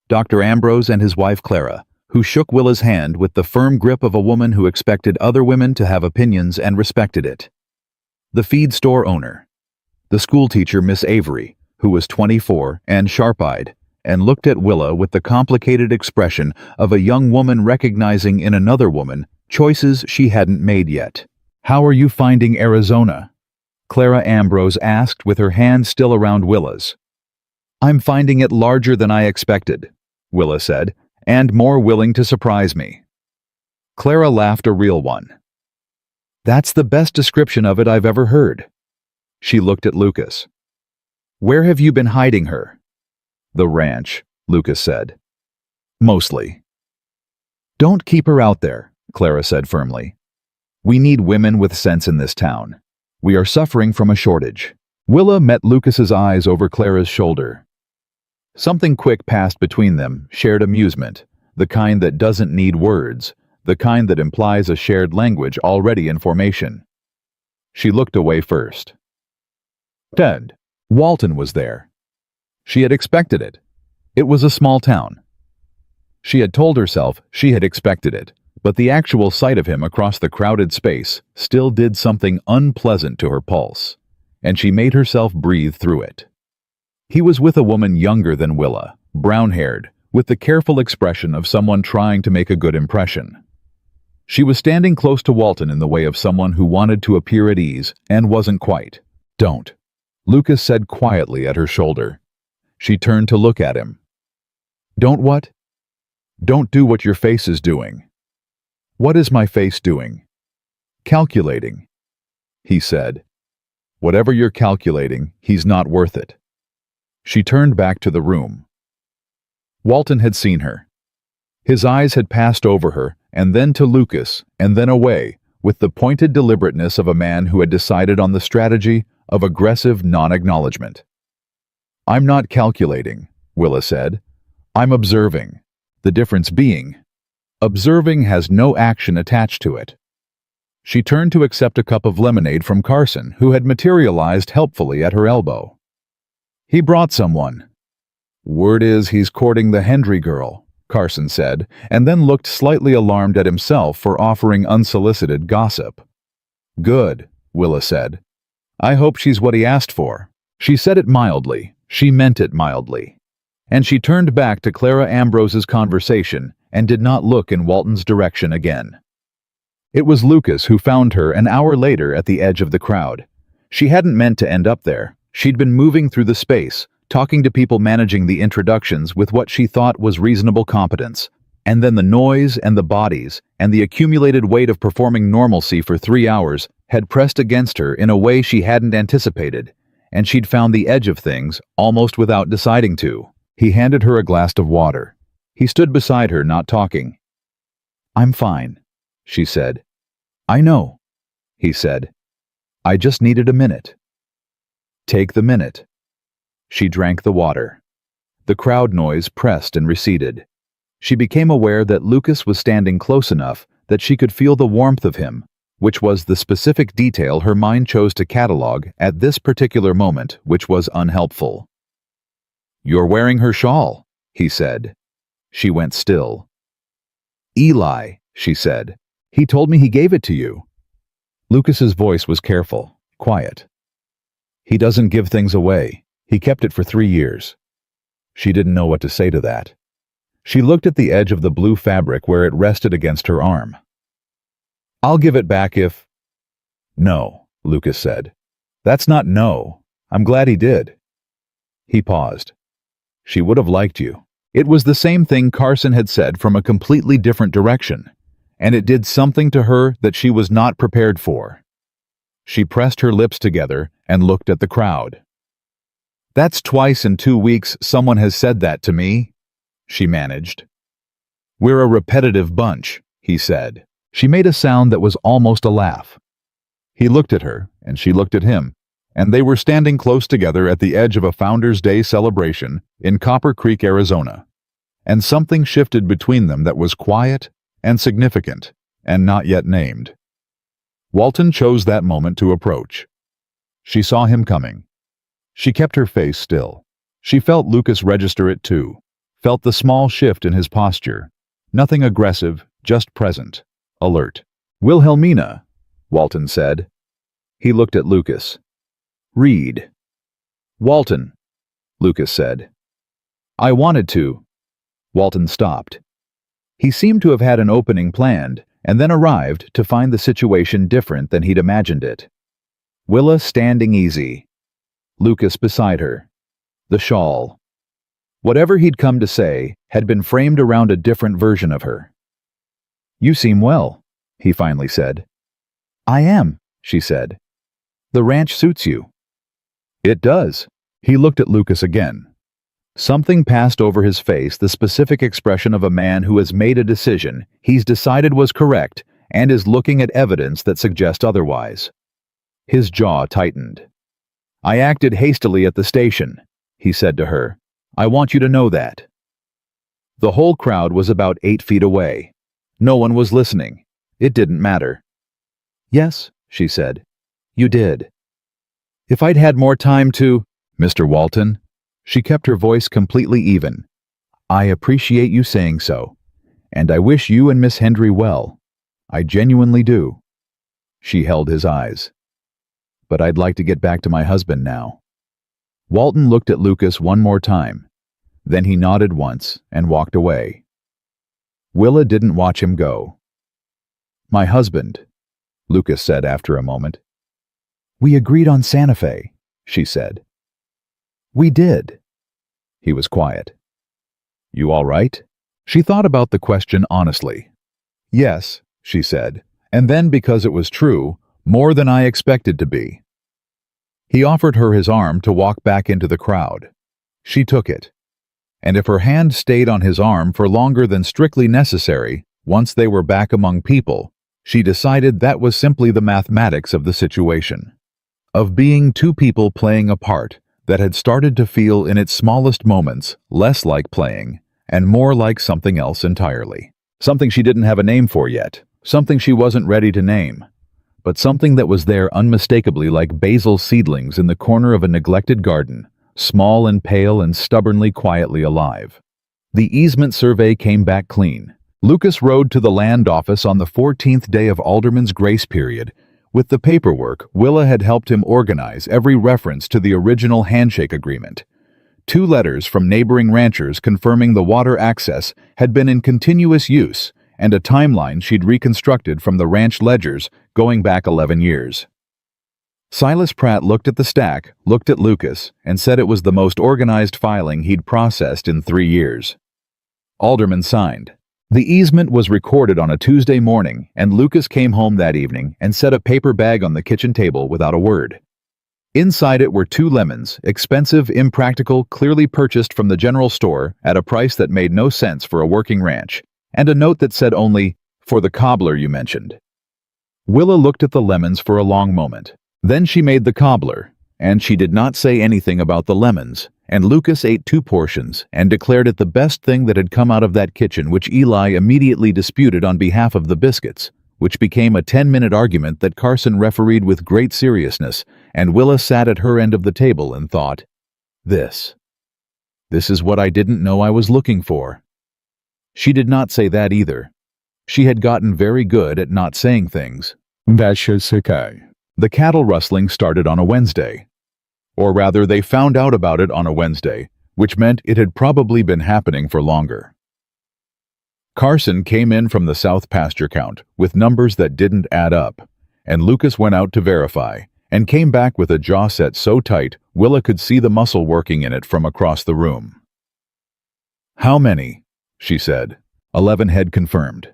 Dr. Ambrose and his wife Clara, who shook Willa's hand with the firm grip of a woman who expected other women to have opinions and respected it. The feed store owner. The schoolteacher Miss Avery, who was 24 and sharp-eyed, and looked at Willa with the complicated expression of a young woman recognizing in another woman choices she hadn't made yet. "How are you finding Arizona?" Clara Ambrose asked with her hand still around Willa's. "I'm finding it larger than I expected," Willa said, "and more willing to surprise me." Clara laughed, a real one. "That's the best description of it I've ever heard." She looked at Lucas. "Where have you been hiding her?" "The ranch," Lucas said. "Mostly." "Don't keep her out there," Clara said firmly. "We need women with sense in this town. We are suffering from a shortage." Willa met Lucas's eyes over Clara's shoulder. Something quick passed between them, shared amusement, the kind that doesn't need words, the kind that implies a shared language already in formation. She looked away first. Ted. Walton was there. She had expected it. It was a small town. She had told herself she had expected it, but the actual sight of him across the crowded space still did something unpleasant to her pulse, and she made herself breathe through it. He was with a woman younger than Willa, brown-haired, with the careful expression of someone trying to make a good impression. She was standing close to Walton in the way of someone who wanted to appear at ease and wasn't quite. "Don't," Lucas said quietly at her shoulder. She turned to look at him. "Don't what?" "Don't do what your face is doing." "What is my face doing?" "Calculating," he said. "Whatever you're calculating, he's not worth it." She turned back to the room. Walton had seen her. His eyes had passed over her, and then to Lucas, and then away, with the pointed deliberateness of a man who had decided on the strategy of aggressive non-acknowledgement. "I'm not calculating," Willa said. "I'm observing. The difference being, observing has no action attached to it." She turned to accept a cup of lemonade from Carson, who had materialized helpfully at her elbow. "He brought someone." "Word is he's courting the Hendry girl," Carson said, and then looked slightly alarmed at himself for offering unsolicited gossip. "Good," Willa said. "I hope she's what he asked for." She said it mildly. She meant it mildly. And she turned back to Clara Ambrose's conversation and did not look in Walton's direction again. It was Lucas who found her an hour later at the edge of the crowd. She hadn't meant to end up there. She'd been moving through the space, talking to people, managing the introductions with what she thought was reasonable competence. And then the noise and the bodies and the accumulated weight of performing normalcy for 3 hours had pressed against her in a way she hadn't anticipated, and she'd found the edge of things almost without deciding to. He handed her a glass of water. He stood beside her, not talking. "I'm fine," she said. "I know," he said. "I just needed a minute." "Take the minute." She drank the water. The crowd noise pressed and receded. She became aware that Lucas was standing close enough that she could feel the warmth of him, which was the specific detail her mind chose to catalog at this particular moment, which was unhelpful. "You're wearing her shawl," he said. She went still. "Eli," she said. "He told me he gave it to you." Lucas's voice was careful, quiet. "He doesn't give things away. He kept it for 3 years. She didn't know what to say to that. She looked at the edge of the blue fabric where it rested against her arm. "I'll give it back if—" "No," Lucas said. "That's not no. I'm glad he did." He paused. "She would have liked you." It was the same thing Carson had said from a completely different direction, and it did something to her that she was not prepared for. She pressed her lips together and looked at the crowd. "That's twice in 2 weeks someone has said that to me," she managed. "We're a repetitive bunch," he said. She made a sound that was almost a laugh. He looked at her, and she looked at him, and they were standing close together at the edge of a Founders' Day celebration in Copper Creek, Arizona. And something shifted between them that was quiet and significant and not yet named. Walton chose that moment to approach. She saw him coming. She kept her face still. She felt Lucas register it too, felt the small shift in his posture, Nothing aggressive, just present, alert. Wilhelmina, Walton said. He looked at Lucas. Read. Walton, Lucas said. I wanted to. Walton stopped. He seemed to have had an opening planned, and then arrived to find the situation different than he'd imagined it. Willa standing easy. Lucas beside her. The shawl. Whatever he'd come to say had been framed around a different version of her. You seem well, he finally said. I am, she said. The ranch suits you. It does. He looked at Lucas again. Something passed over his face, the specific expression of a man who has made a decision he's decided was correct and is looking at evidence that suggests otherwise. His jaw tightened. I acted hastily at the station, he said to her. I want you to know that. The whole crowd was about 8 feet away. No one was listening. It didn't matter. Yes, she said. You did. If I'd had more time to... Mr. Walton, she kept her voice completely even. I appreciate you saying so, and I wish you and Miss Hendry well. I genuinely do. She held his eyes. But I'd like to get back to my husband now. Walton looked at Lucas one more time. Then he nodded once and walked away. Willa didn't watch him go. My husband, Lucas said after a moment. We agreed on Santa Fe, she said. We did. He was quiet. You all right? She thought about the question honestly. Yes, she said, and then because it was true, more than I expected to be. He offered her his arm to walk back into the crowd. She took it. And if her hand stayed on his arm for longer than strictly necessary, once they were back among people, she decided that was simply the mathematics of the situation. Of being two people playing a part that had started to feel in its smallest moments less like playing and more like something else entirely. Something she didn't have a name for yet, something she wasn't ready to name, but something that was there unmistakably like basil seedlings in the corner of a neglected garden, small and pale and stubbornly quietly alive. The easement survey came back clean. Lucas rode to the land office on the 14th day of Alderman's grace period. With the paperwork, Willa had helped him organize every reference to the original handshake agreement. 2 letters from neighboring ranchers confirming the water access had been in continuous use, and a timeline she'd reconstructed from the ranch ledgers going back 11 years. Silas Pratt looked at the stack, looked at Lucas, and said it was the most organized filing he'd processed in 3 years. Alderman signed. The easement was recorded on a Tuesday morning, and Lucas came home that evening and set a paper bag on the kitchen table without a word. Inside it were 2 lemons, expensive, impractical, clearly purchased from the general store at a price that made no sense for a working ranch, and a note that said only, "For the cobbler you mentioned." Willa looked at the lemons for a long moment. Then she made the cobbler, and she did not say anything about the lemons, and Lucas ate 2 portions and declared it the best thing that had come out of that kitchen, which Eli immediately disputed on behalf of the biscuits, which became a 10-minute argument that Carson refereed with great seriousness, and Willa sat at her end of the table and thought, This is what I didn't know I was looking for. She did not say that either. She had gotten very good at not saying things. The cattle rustling started on a Wednesday. Or rather, they found out about it on a Wednesday, which meant it had probably been happening for longer. Carson came in from the south pasture count with numbers that didn't add up, and Lucas went out to verify, and came back with a jaw set so tight Willa could see the muscle working in it from across the room. How many? She said. 11 head confirmed.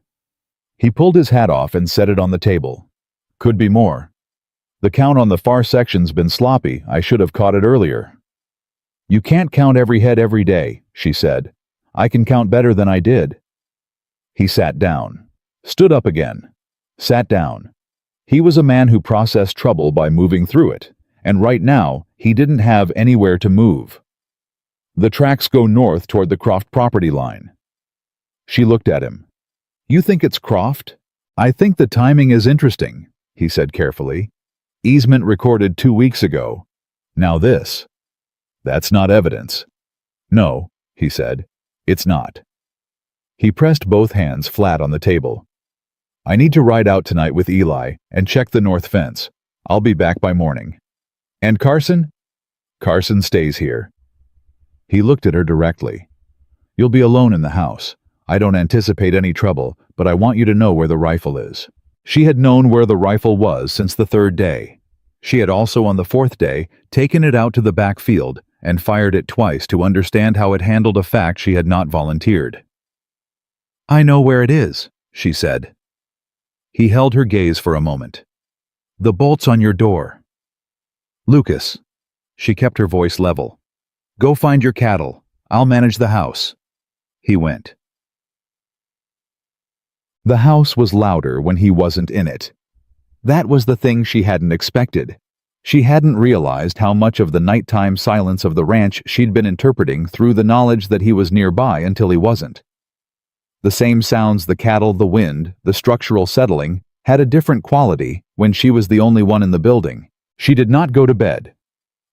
He pulled his hat off and set it on the table. Could be more. The count on the far section's been sloppy. I should have caught it earlier. You can't count every head every day, she said. I can count better than I did. He sat down, stood up again, sat down. He was a man who processed trouble by moving through it, and right now he didn't have anywhere to move. The tracks go north toward the Croft property line. She looked at him. You think it's Croft? I think the timing is interesting, he said carefully. Easement recorded 2 weeks ago. Now this. That's not evidence. No, he said. It's not. He pressed both hands flat on the table. I need to ride out tonight with Eli and check the north fence. I'll be back by morning. And Carson? Carson stays here. He looked at her directly. You'll be alone in the house. I don't anticipate any trouble, but I want you to know where the rifle is. She had known where the rifle was since the third day. She had also on the fourth day taken it out to the back field and fired it twice to understand how it handled a fact she had not volunteered. I know where it is, she said. He held her gaze for a moment. The bolt's on your door. Lucas. She kept her voice level. Go find your cattle. I'll manage the house. He went. The house was louder when he wasn't in it. That was the thing she hadn't expected. She hadn't realized how much of the nighttime silence of the ranch she'd been interpreting through the knowledge that he was nearby until he wasn't. The same sounds, the cattle, the wind, the structural settling, had a different quality when she was the only one in the building. She did not go to bed.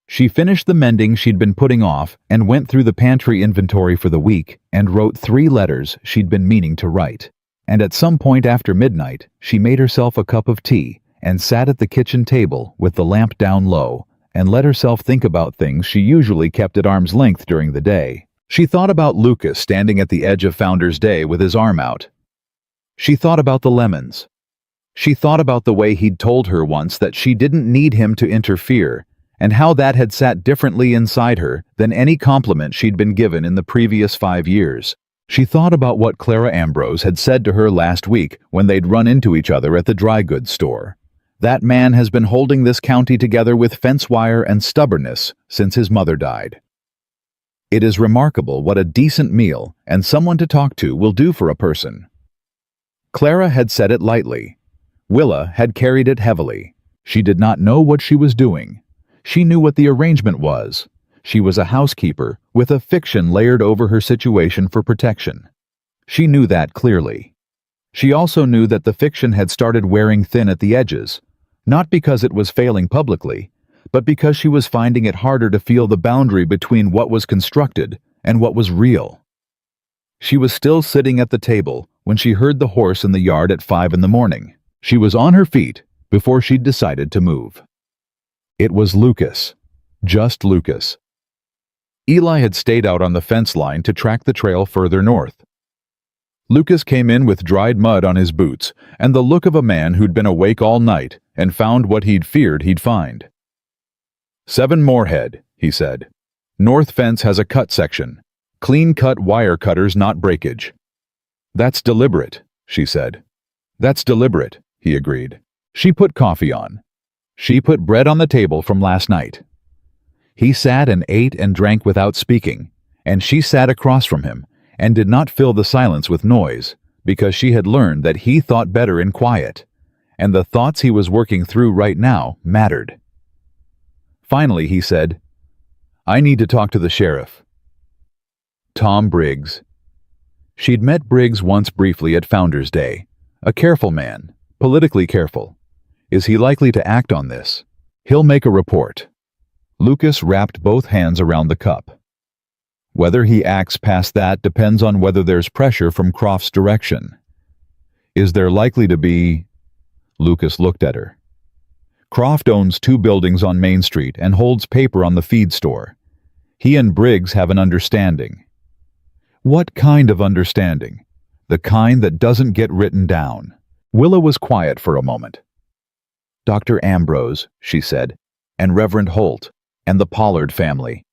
She finished the mending she'd been putting off and went through the pantry inventory for the week and wrote 3 letters she'd been meaning to write. And at some point after midnight, she made herself a cup of tea and sat at the kitchen table with the lamp down low and let herself think about things she usually kept at arm's length during the day. She thought about Lucas standing at the edge of Founder's Day with his arm out. She thought about the lemons. She thought about the way he'd told her once that she didn't need him to interfere, and how that had sat differently inside her than any compliment she'd been given in the previous 5 years. She thought about what Clara Ambrose had said to her last week when they'd run into each other at the dry goods store. That man has been holding this county together with fence wire and stubbornness since his mother died. It is remarkable what a decent meal and someone to talk to will do for a person. Clara had said it lightly. Willa had carried it heavily. She did not know what she was doing. She knew what the arrangement was. She was a housekeeper with a fiction layered over her situation for protection. She knew that clearly. She also knew that the fiction had started wearing thin at the edges, not because it was failing publicly, but because she was finding it harder to feel the boundary between what was constructed and what was real. She was still sitting at the table when she heard the horse in the yard at 5 in the morning. She was on her feet before she'd decided to move. It was Lucas. Just Lucas. Eli had stayed out on the fence line to track the trail further north. Lucas came in with dried mud on his boots and the look of a man who'd been awake all night and found what he'd feared he'd find. 7 Moorhead, he said. North fence has a cut section. Clean-cut wire cutters, not breakage. That's deliberate, she said. That's deliberate, he agreed. She put coffee on. She put bread on the table from last night. He sat and ate and drank without speaking, and she sat across from him and did not fill the silence with noise, because she had learned that he thought better in quiet, and the thoughts he was working through right now mattered. Finally, he said, I need to talk to the sheriff. Tom Briggs. She'd met Briggs once briefly at Founder's Day. A careful man, politically careful. Is he likely to act on this? He'll make a report. Lucas wrapped both hands around the cup. Whether he acts past that depends on whether there's pressure from Croft's direction. Is there likely to be... Lucas looked at her. Croft owns 2 buildings on Main Street and holds paper on the feed store. He and Briggs have an understanding. What kind of understanding? The kind that doesn't get written down. Willa was quiet for a moment. Dr. Ambrose, she said, and Reverend Holt, and the Pollard family.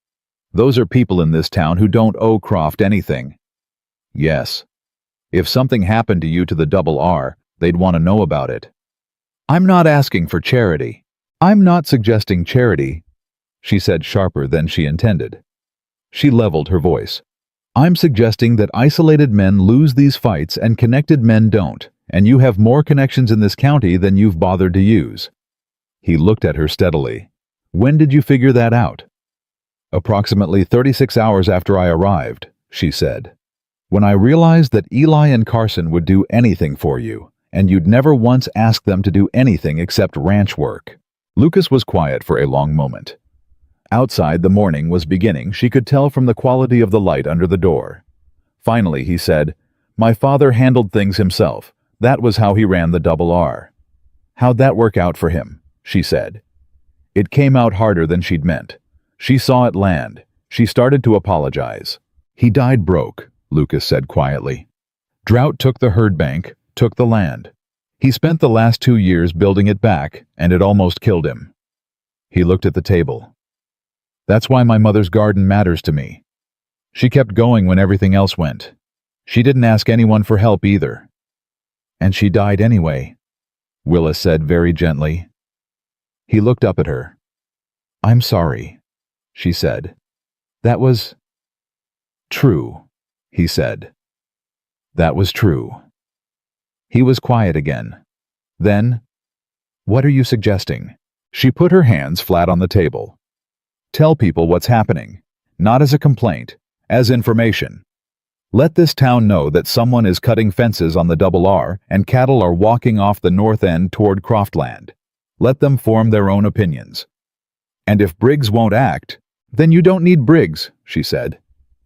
Those are people in this town who don't owe Croft anything. Yes. If something happened to you to the double R, they'd want to know about it. I'm not asking for charity. I'm not suggesting charity, she said sharper than she intended. She leveled her voice. I'm suggesting that isolated men lose these fights and connected men don't, and you have more connections in this county than you've bothered to use. He looked at her steadily. When did you figure that out? Approximately 36 hours after I arrived, she said. When I realized that Eli and Carson would do anything for you, and you'd never once ask them to do anything except ranch work. Lucas was quiet for a long moment. Outside, the morning was beginning, she could tell from the quality of the light under the door. Finally, he said, My father handled things himself. That was how he ran the double R. How'd that work out for him? She said. It came out harder than she'd meant. She saw it land. She started to apologize. He died broke, Lucas said quietly. Drought took the herd bank, took the land. He spent the last 2 years building it back, and it almost killed him. He looked at the table. That's why my mother's garden matters to me. She kept going when everything else went. She didn't ask anyone for help either. And she died anyway, Willa said very gently. He looked up at her. I'm sorry, she said. That was true, he said. That was true. He was quiet again. Then, what are you suggesting? She put her hands flat on the table. Tell people what's happening, not as a complaint, as information. Let this town know that someone is cutting fences on the double R and cattle are walking off the north end toward Croftland. Let them form their own opinions. And if Briggs won't act, then you don't need Briggs, she said.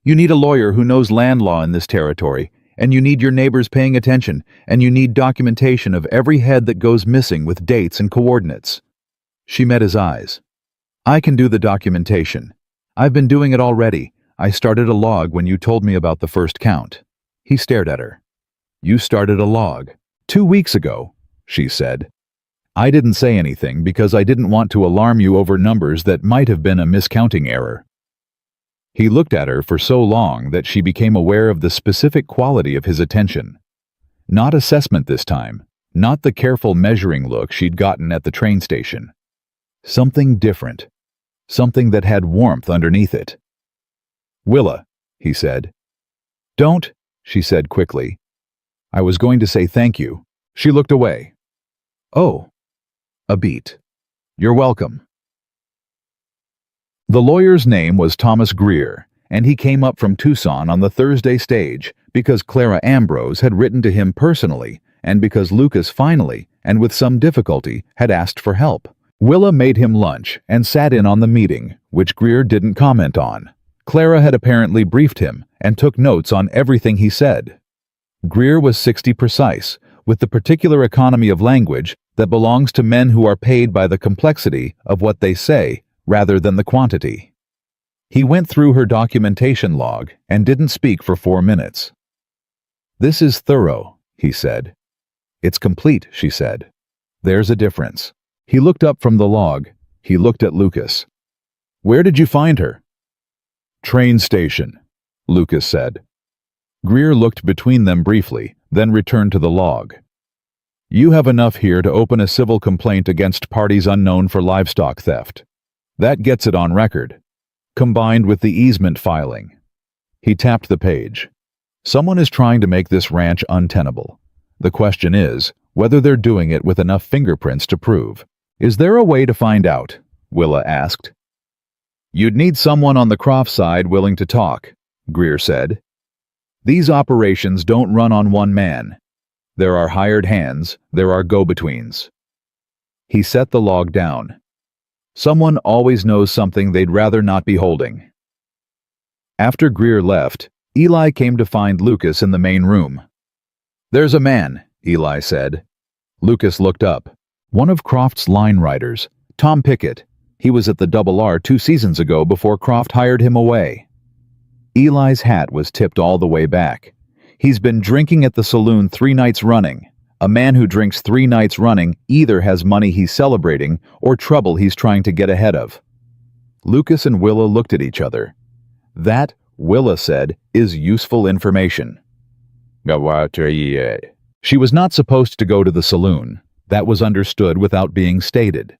You need a lawyer who knows land law in this territory, and you need your neighbors paying attention, and you need documentation of every head that goes missing with dates and coordinates. She met his eyes. I can do the documentation. I've been doing it already. I started a log when you told me about the first count. He stared at her. You started a log. 2 weeks ago, she said. I didn't say anything because I didn't want to alarm you over numbers that might have been a miscounting error. He looked at her for so long that she became aware of the specific quality of his attention. Not assessment this time, not the careful measuring look she'd gotten at the train station. Something different, something that had warmth underneath it. Willa, he said. Don't, she said quickly. I was going to say thank you. She looked away. Oh, a beat. You're welcome. The lawyer's name was Thomas Greer, and he came up from Tucson on the Thursday stage because Clara Ambrose had written to him personally and because Lucas finally, and with some difficulty, had asked for help. Willa made him lunch and sat in on the meeting, which Greer didn't comment on. Clara had apparently briefed him and took notes on everything he said. Greer was 60 precise, with the particular economy of language that belongs to men who are paid by the complexity of what they say rather than the quantity. He went through her documentation log and didn't speak for 4 minutes. This is thorough, he said. It's complete, she said. There's a difference. He looked up from the log. He looked at Lucas. Where did you find her? Train station, Lucas said. Greer looked between them briefly, then returned to the log. You have enough here to open a civil complaint against parties unknown for livestock theft. That gets it on record, combined with the easement filing. He tapped the page. Someone is trying to make this ranch untenable. The question is whether they're doing it with enough fingerprints to prove. Is there a way to find out? Willa asked. You'd need someone on the Croft side willing to talk, Greer said. These operations don't run on one man. There are hired hands, there are go-betweens. He set the log down. Someone always knows something they'd rather not be holding. After Greer left, Eli came to find Lucas in the main room. There's a man, Eli said. Lucas looked up. One of Croft's line riders, Tom Pickett. He was at the Double R 2 seasons ago before Croft hired him away. Eli's hat was tipped all the way back. He's been drinking at the saloon 3 nights running. A man who drinks 3 nights running either has money he's celebrating or trouble he's trying to get ahead of. Lucas and Willa looked at each other. That, Willa said, is useful information. She was not supposed to go to the saloon. That was understood without being stated.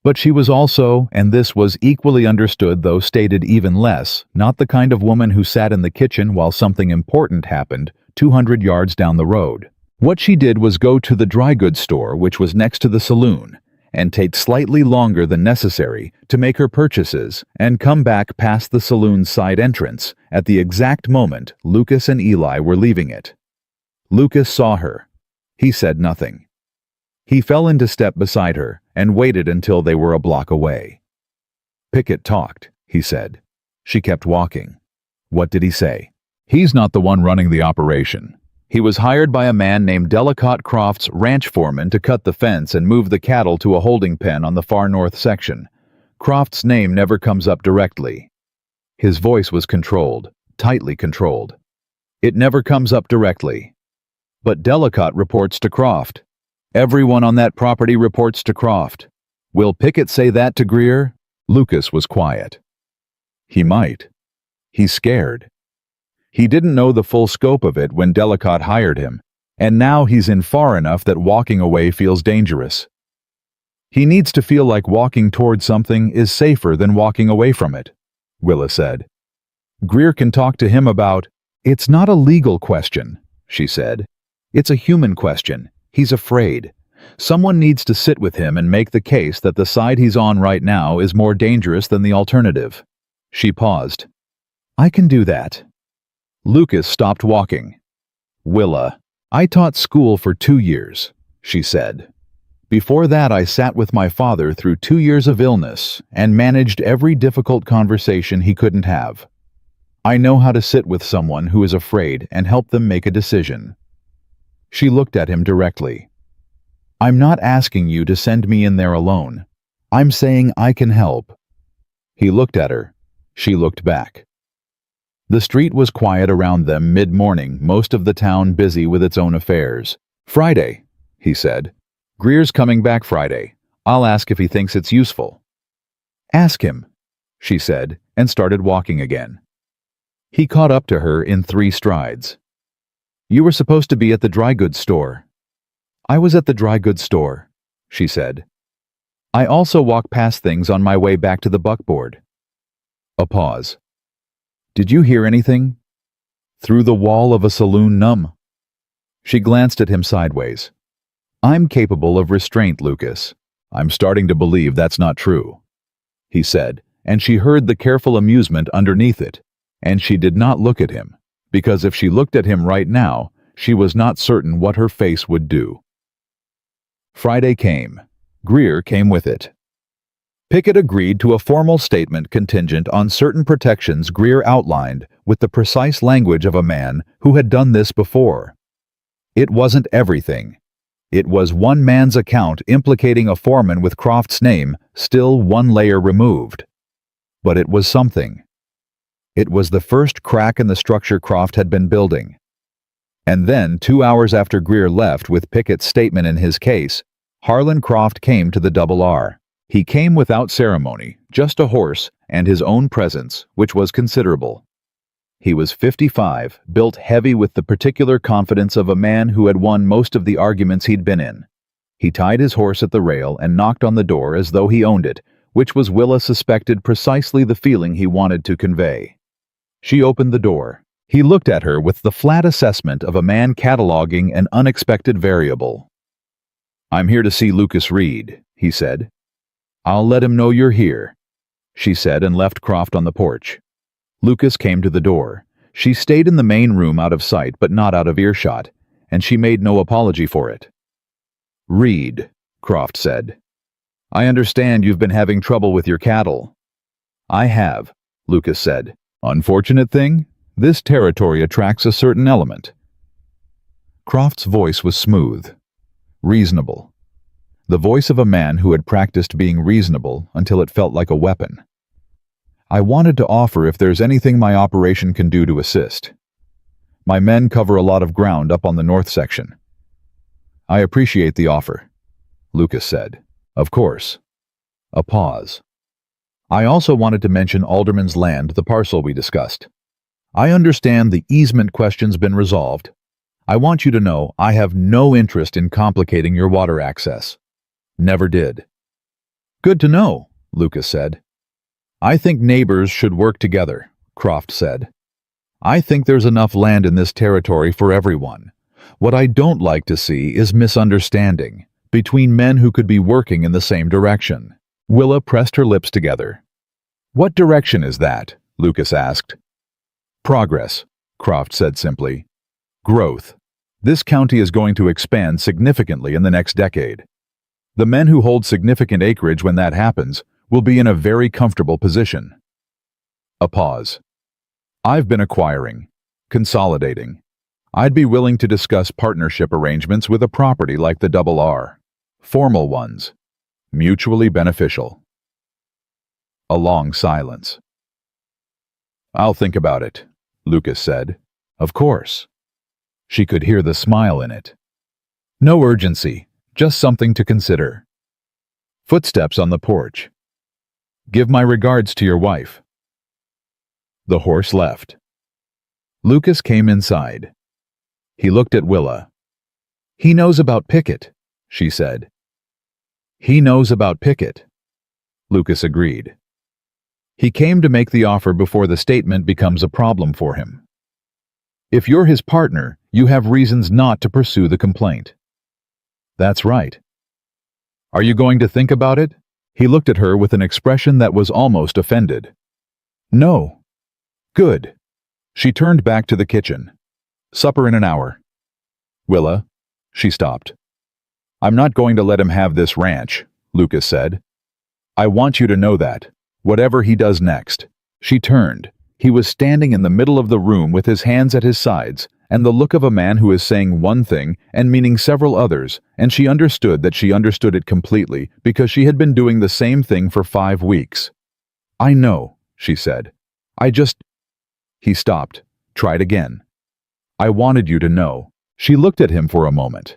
But she was also, and this was equally understood though stated even less, not the kind of woman who sat in the kitchen while something important happened 200 yards down the road. What she did was go to the dry goods store, which was next to the saloon, and take slightly longer than necessary to make her purchases and come back past the saloon's side entrance at the exact moment Lucas and Eli were leaving it. Lucas saw her. He said nothing. He fell into step beside her and waited until they were a block away. Pickett talked, he said. She kept walking. What did he say? He's not the one running the operation. He was hired by a man named Delicott Croft's ranch foreman to cut the fence and move the cattle to a holding pen on the far north section. Croft's name never comes up directly. His voice was controlled, tightly controlled. It never comes up directly. But Delicott reports to Croft. Everyone on that property reports to Croft. Will Pickett say that to Greer? Lucas was quiet. He might. He's scared. He didn't know the full scope of it when Delicott hired him, and now he's in far enough that walking away feels dangerous. He needs to feel like walking toward something is safer than walking away from it, Willa said. Greer can talk to him about, "It's not a legal question," she said. "It's a human question. He's afraid. Someone needs to sit with him and make the case that the side he's on right now is more dangerous than the alternative." She paused. "I can do that." Lucas stopped walking. "Willa, I taught school for 2 years," she said. "Before that, I sat with my father through 2 years of illness and managed every difficult conversation he couldn't have. I know how to sit with someone who is afraid and help them make a decision." She looked at him directly. "I'm not asking you to send me in there alone. I'm saying I can help." He looked at her. She looked back. The street was quiet around them mid-morning, most of the town busy with its own affairs. "Friday," he said. "Greer's coming back Friday. I'll ask if he thinks it's useful." "Ask him," she said, and started walking again. He caught up to her in 3 strides. "You were supposed to be at the dry goods store." "I was at the dry goods store," she said. "I also walk past things on my way back to the buckboard." A pause. "Did you hear anything?" "Through the wall of a saloon numb." She glanced at him sideways. "I'm capable of restraint, Lucas. I'm starting to believe that's not true," he said, and she heard the careful amusement underneath it, and she did not look at him, because if she looked at him right now, she was not certain what her face would do. Friday came. Greer came with it. Pickett agreed to a formal statement contingent on certain protections Greer outlined with the precise language of a man who had done this before. It wasn't everything. It was one man's account implicating a foreman with Croft's name, still 1 layer removed. But it was something. It was the first crack in the structure Croft had been building. And then, 2 hours after Greer left with Pickett's statement in his case, Harlan Croft came to the Double R. He came without ceremony, just a horse and his own presence, which was considerable. He was 55, built heavy with the particular confidence of a man who had won most of the arguments he'd been in. He tied his horse at the rail and knocked on the door as though he owned it, which was Willa suspected precisely the feeling he wanted to convey. She opened the door. He looked at her with the flat assessment of a man cataloging an unexpected variable. "I'm here to see Lucas Reed," he said. "I'll let him know you're here," she said, and left Croft on the porch. Lucas came to the door. She stayed in the main room out of sight but not out of earshot, and she made no apology for it. "Reed," Croft said. "I understand you've been having trouble with your cattle." "I have," Lucas said. "Unfortunate thing? This territory attracts a certain element." Croft's voice was smooth, reasonable. The voice of a man who had practiced being reasonable until it felt like a weapon. "I wanted to offer if there's anything my operation can do to assist. My men cover a lot of ground up on the north section." "I appreciate the offer," Lucas said. "Of course." A pause. "I also wanted to mention Alderman's land, the parcel we discussed. I understand the easement question's been resolved. I want you to know I have no interest in complicating your water access. Never did." "Good to know," Lucas said. "I think neighbors should work together," Croft said. "I think there's enough land in this territory for everyone. What I don't like to see is misunderstanding between men who could be working in the same direction." Willa pressed her lips together. "What direction is that?" Lucas asked. "Progress," Croft said simply. "Growth. This county is going to expand significantly in the next decade. The men who hold significant acreage when that happens will be in a very comfortable position." A pause. "I've been acquiring, consolidating. I'd be willing to discuss partnership arrangements with a property like the Double R. Formal ones. Mutually beneficial. A long silence. I'll think about it, Lucas said. Of course. She could hear the smile in it. No urgency, just something to consider. Footsteps on the porch. Give my regards to your wife. The horse left. Lucas came inside. He looked at Willa. He knows about Pickett, she said. He knows about Pickett. Lucas agreed. He came to make the offer before the statement becomes a problem for him. If you're his partner, you have reasons not to pursue the complaint. That's right. Are you going to think about it? He looked at her with an expression that was almost offended. No. Good. She turned back to the kitchen. Supper in an hour. Willa, she stopped. I'm not going to let him have this ranch, Lucas said. I want you to know that, whatever he does next. She turned. He was standing in the middle of the room with his hands at his sides, and the look of a man who is saying one thing and meaning several others, and she understood that she understood it completely because she had been doing the same thing for 5 weeks. I know, she said. He stopped, tried again. I wanted you to know. She looked at him for a moment.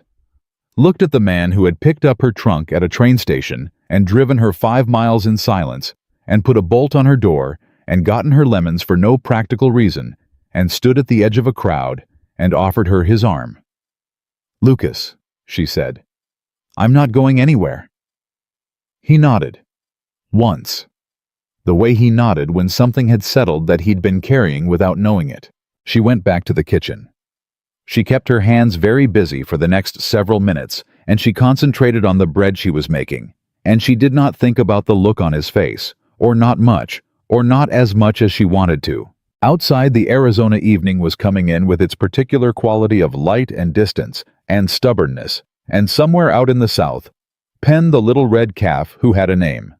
Looked at the man who had picked up her trunk at a train station and driven her 5 miles in silence, and put a bolt on her door and gotten her lemons for no practical reason, and stood at the edge of a crowd and offered her his arm. Lucas, she said, I'm not going anywhere. He nodded. Once. The way he nodded when something had settled that he'd been carrying without knowing it. She went back to the kitchen. She kept her hands very busy for the next several minutes, and she concentrated on the bread she was making, and she did not think about the look on his face, or not much, or not as much as she wanted to. Outside, the Arizona evening was coming in with its particular quality of light and distance and stubbornness, and somewhere out in the south, Pen the little red calf who had a name.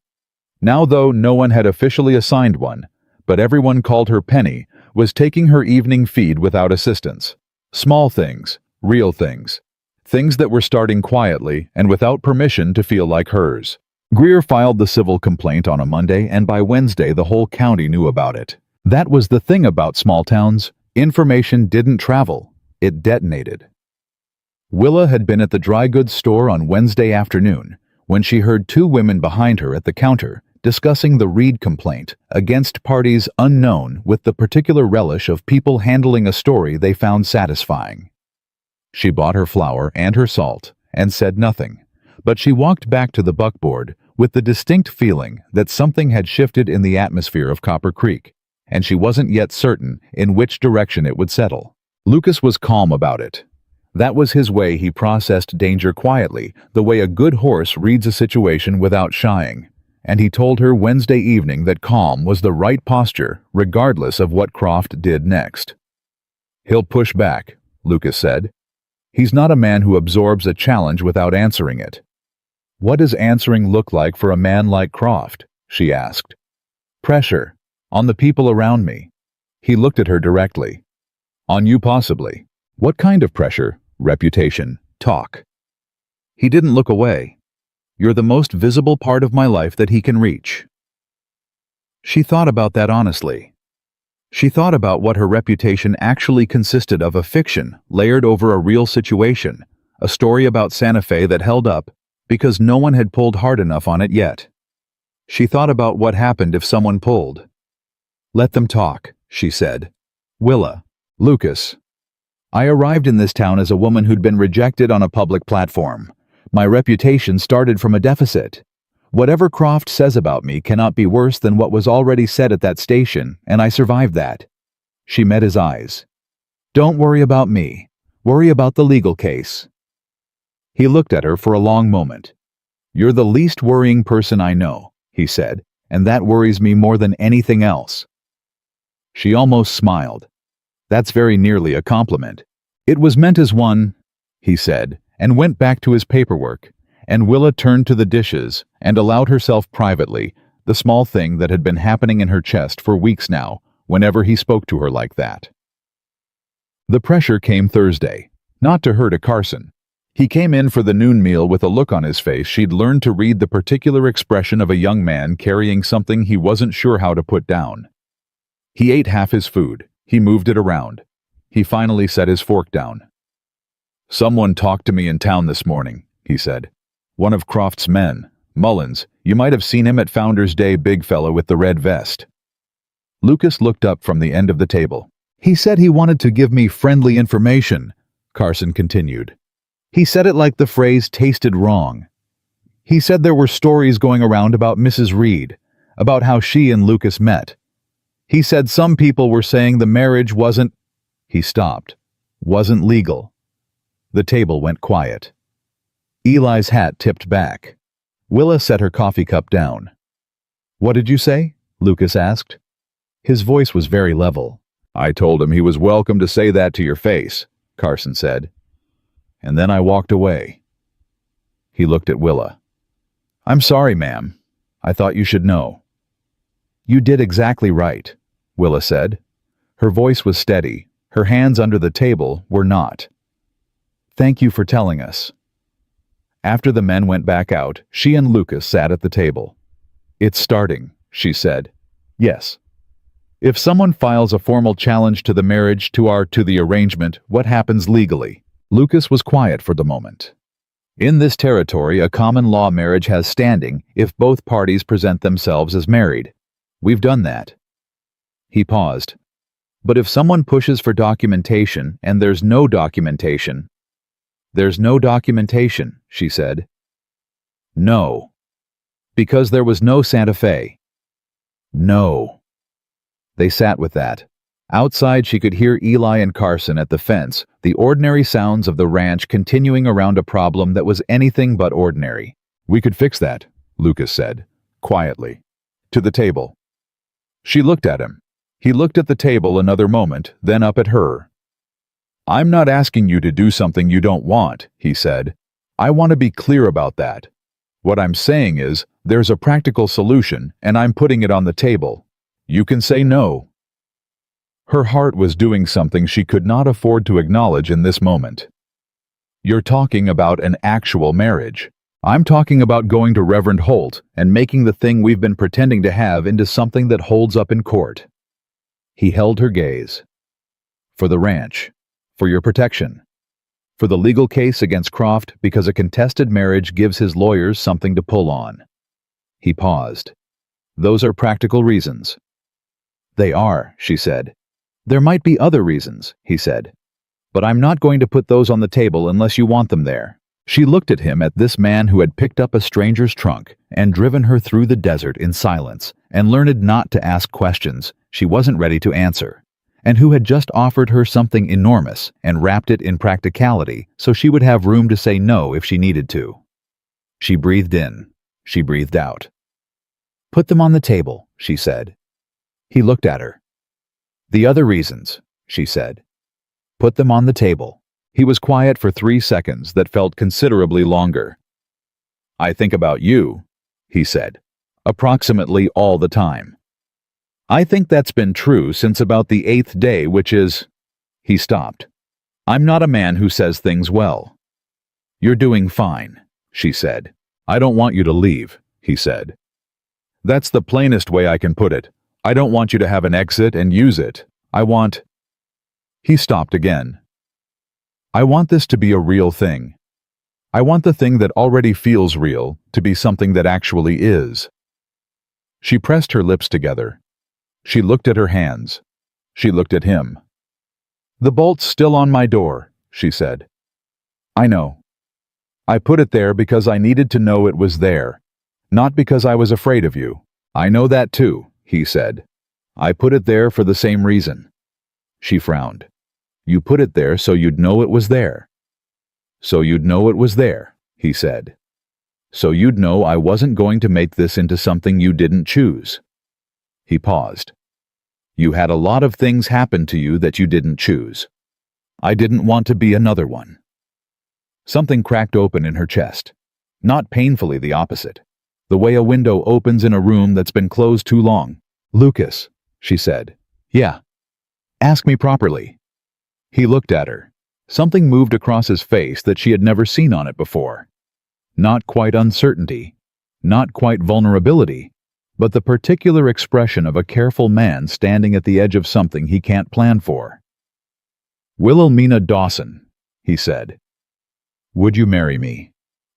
Now, though no one had officially assigned one, but everyone called her Penny, was taking her evening feed without assistance. Small things, real things. Things that were starting quietly and without permission to feel like hers. Greer filed the civil complaint on a Monday, and by Wednesday the whole county knew about it. That was the thing about small towns. Information didn't travel. It detonated. Willa had been at the dry goods store on Wednesday afternoon when she heard 2 women behind her at the counter discussing the Reed complaint against parties unknown, with the particular relish of people handling a story they found satisfying. She bought her flour and her salt and said nothing, but she walked back to the buckboard with the distinct feeling that something had shifted in the atmosphere of Copper Creek, and she wasn't yet certain in which direction it would settle. Lucas was calm about it. That was his way. He processed danger quietly, the way a good horse reads a situation without shying. And he told her Wednesday evening that calm was the right posture, regardless of what Croft did next. He'll push back, Lucas said. He's not a man who absorbs a challenge without answering it. What does answering look like for a man like Croft? She asked. Pressure. On the people around me. He looked at her directly. On you possibly. What kind of pressure? Reputation. Talk. He didn't look away. You're the most visible part of my life that he can reach. She thought about that honestly. She thought about what her reputation actually consisted of, a fiction layered over a real situation, a story about Santa Fe that held up because no one had pulled hard enough on it yet. She thought about what happened if someone pulled. Let them talk, she said. Willa. Lucas. I arrived in this town as a woman who'd been rejected on a public platform. My reputation started from a deficit. Whatever Croft says about me cannot be worse than what was already said at that station, and I survived that. She met his eyes. Don't worry about me. Worry about the legal case. He looked at her for a long moment. You're the least worrying person I know, he said, and that worries me more than anything else. She almost smiled. That's very nearly a compliment. It was meant as one, he said, and went back to his paperwork, and Willa turned to the dishes and allowed herself privately the small thing that had been happening in her chest for weeks now, whenever he spoke to her like that. The pressure came Thursday. Not to her, to Carson. He came in for the noon meal with a look on his face she'd learned to read the particular expression of a young man carrying something he wasn't sure how to put down. He ate half his food. He moved it around. He finally set his fork down. "Someone talked to me in town this morning," he said. "One of Croft's men. Mullins. You might have seen him at Founders Day, big fellow with the red vest." Lucas looked up from the end of the table. "He said he wanted to give me friendly information," Carson continued. "He said it like the phrase tasted wrong. He said there were stories going around about Mrs. Reed, about how she and Lucas met. He said some people were saying the marriage wasn't—" He stopped. "Wasn't legal." The table went quiet. Eli's hat tipped back. Willa set her coffee cup down. "What did you say?" Lucas asked. His voice was very level. "I told him he was welcome to say that to your face," Carson said. "And then I walked away." He looked at Willa. "I'm sorry, ma'am. I thought you should know." "You did exactly right," Willa said. Her voice was steady. Her hands under the table were not. "Thank you for telling us." After the men went back out, she and Lucas sat at the table. "It's starting," she said. "Yes. If someone files a formal challenge to the marriage, to the arrangement, what happens legally?" Lucas was quiet for the moment. "In this territory, a common law marriage has standing if both parties present themselves as married. We've done that." He paused. "But if someone pushes for documentation and there's no documentation—" "There's no documentation," she said. "No. Because there was no Santa Fe." "No." They sat with that. Outside, she could hear Eli and Carson at the fence, the ordinary sounds of the ranch continuing around a problem that was anything but ordinary. "We could fix that," Lucas said, quietly. "To the table." She looked at him. He looked at the table another moment, then up at her. "I'm not asking you to do something you don't want," he said. "I want to be clear about that. What I'm saying is, there's a practical solution, and I'm putting it on the table. You can say no." Her heart was doing something she could not afford to acknowledge in this moment. "You're talking about an actual marriage. I'm talking about going to Reverend Holt and making the thing we've been pretending to have into something that holds up in court." He held her gaze. "For the ranch. For your protection. For the legal case against Croft because a contested marriage gives his lawyers something to pull on." He paused. "Those are practical reasons." "They are," she said. "There might be other reasons," he said. "But I'm not going to put those on the table unless you want them there." She looked at him, at this man who had picked up a stranger's trunk and driven her through the desert in silence and learned not to ask questions she wasn't ready to answer, and who had just offered her something enormous and wrapped it in practicality so she would have room to say no if she needed to. She breathed in. She breathed out. "Put them on the table," she said. He looked at her. "The other reasons," she said. "Put them on the table." He was quiet for 3 seconds that felt considerably longer. "I think about you," he said, "approximately all the time. I think that's been true since about the 8th day, which is—" He stopped. "I'm not a man who says things well." "You're doing fine," she said. "I don't want you to leave," he said. "That's the plainest way I can put it. I don't want you to have an exit and use it. I want—" He stopped again. "I want this to be a real thing. I want the thing that already feels real to be something that actually is." She pressed her lips together. She looked at her hands. She looked at him. "The bolt's still on my door," she said. "I know. I put it there because I needed to know it was there, not because I was afraid of you." "I know that too," he said. "I put it there for the same reason." She frowned. "You put it there so you'd know it was there." "So you'd know it was there," he said. "So you'd know I wasn't going to make this into something you didn't choose." He paused. "You had a lot of things happen to you that you didn't choose. I didn't want to be another one." Something cracked open in her chest. Not painfully, the opposite. The way a window opens in a room that's been closed too long. "Lucas," she said. "Yeah. Ask me properly." He looked at her. Something moved across his face that she had never seen on it before. Not quite uncertainty, not quite vulnerability, but the particular expression of a careful man standing at the edge of something he can't plan for. "Wilhelmina Dawson," he said. "Would you marry me?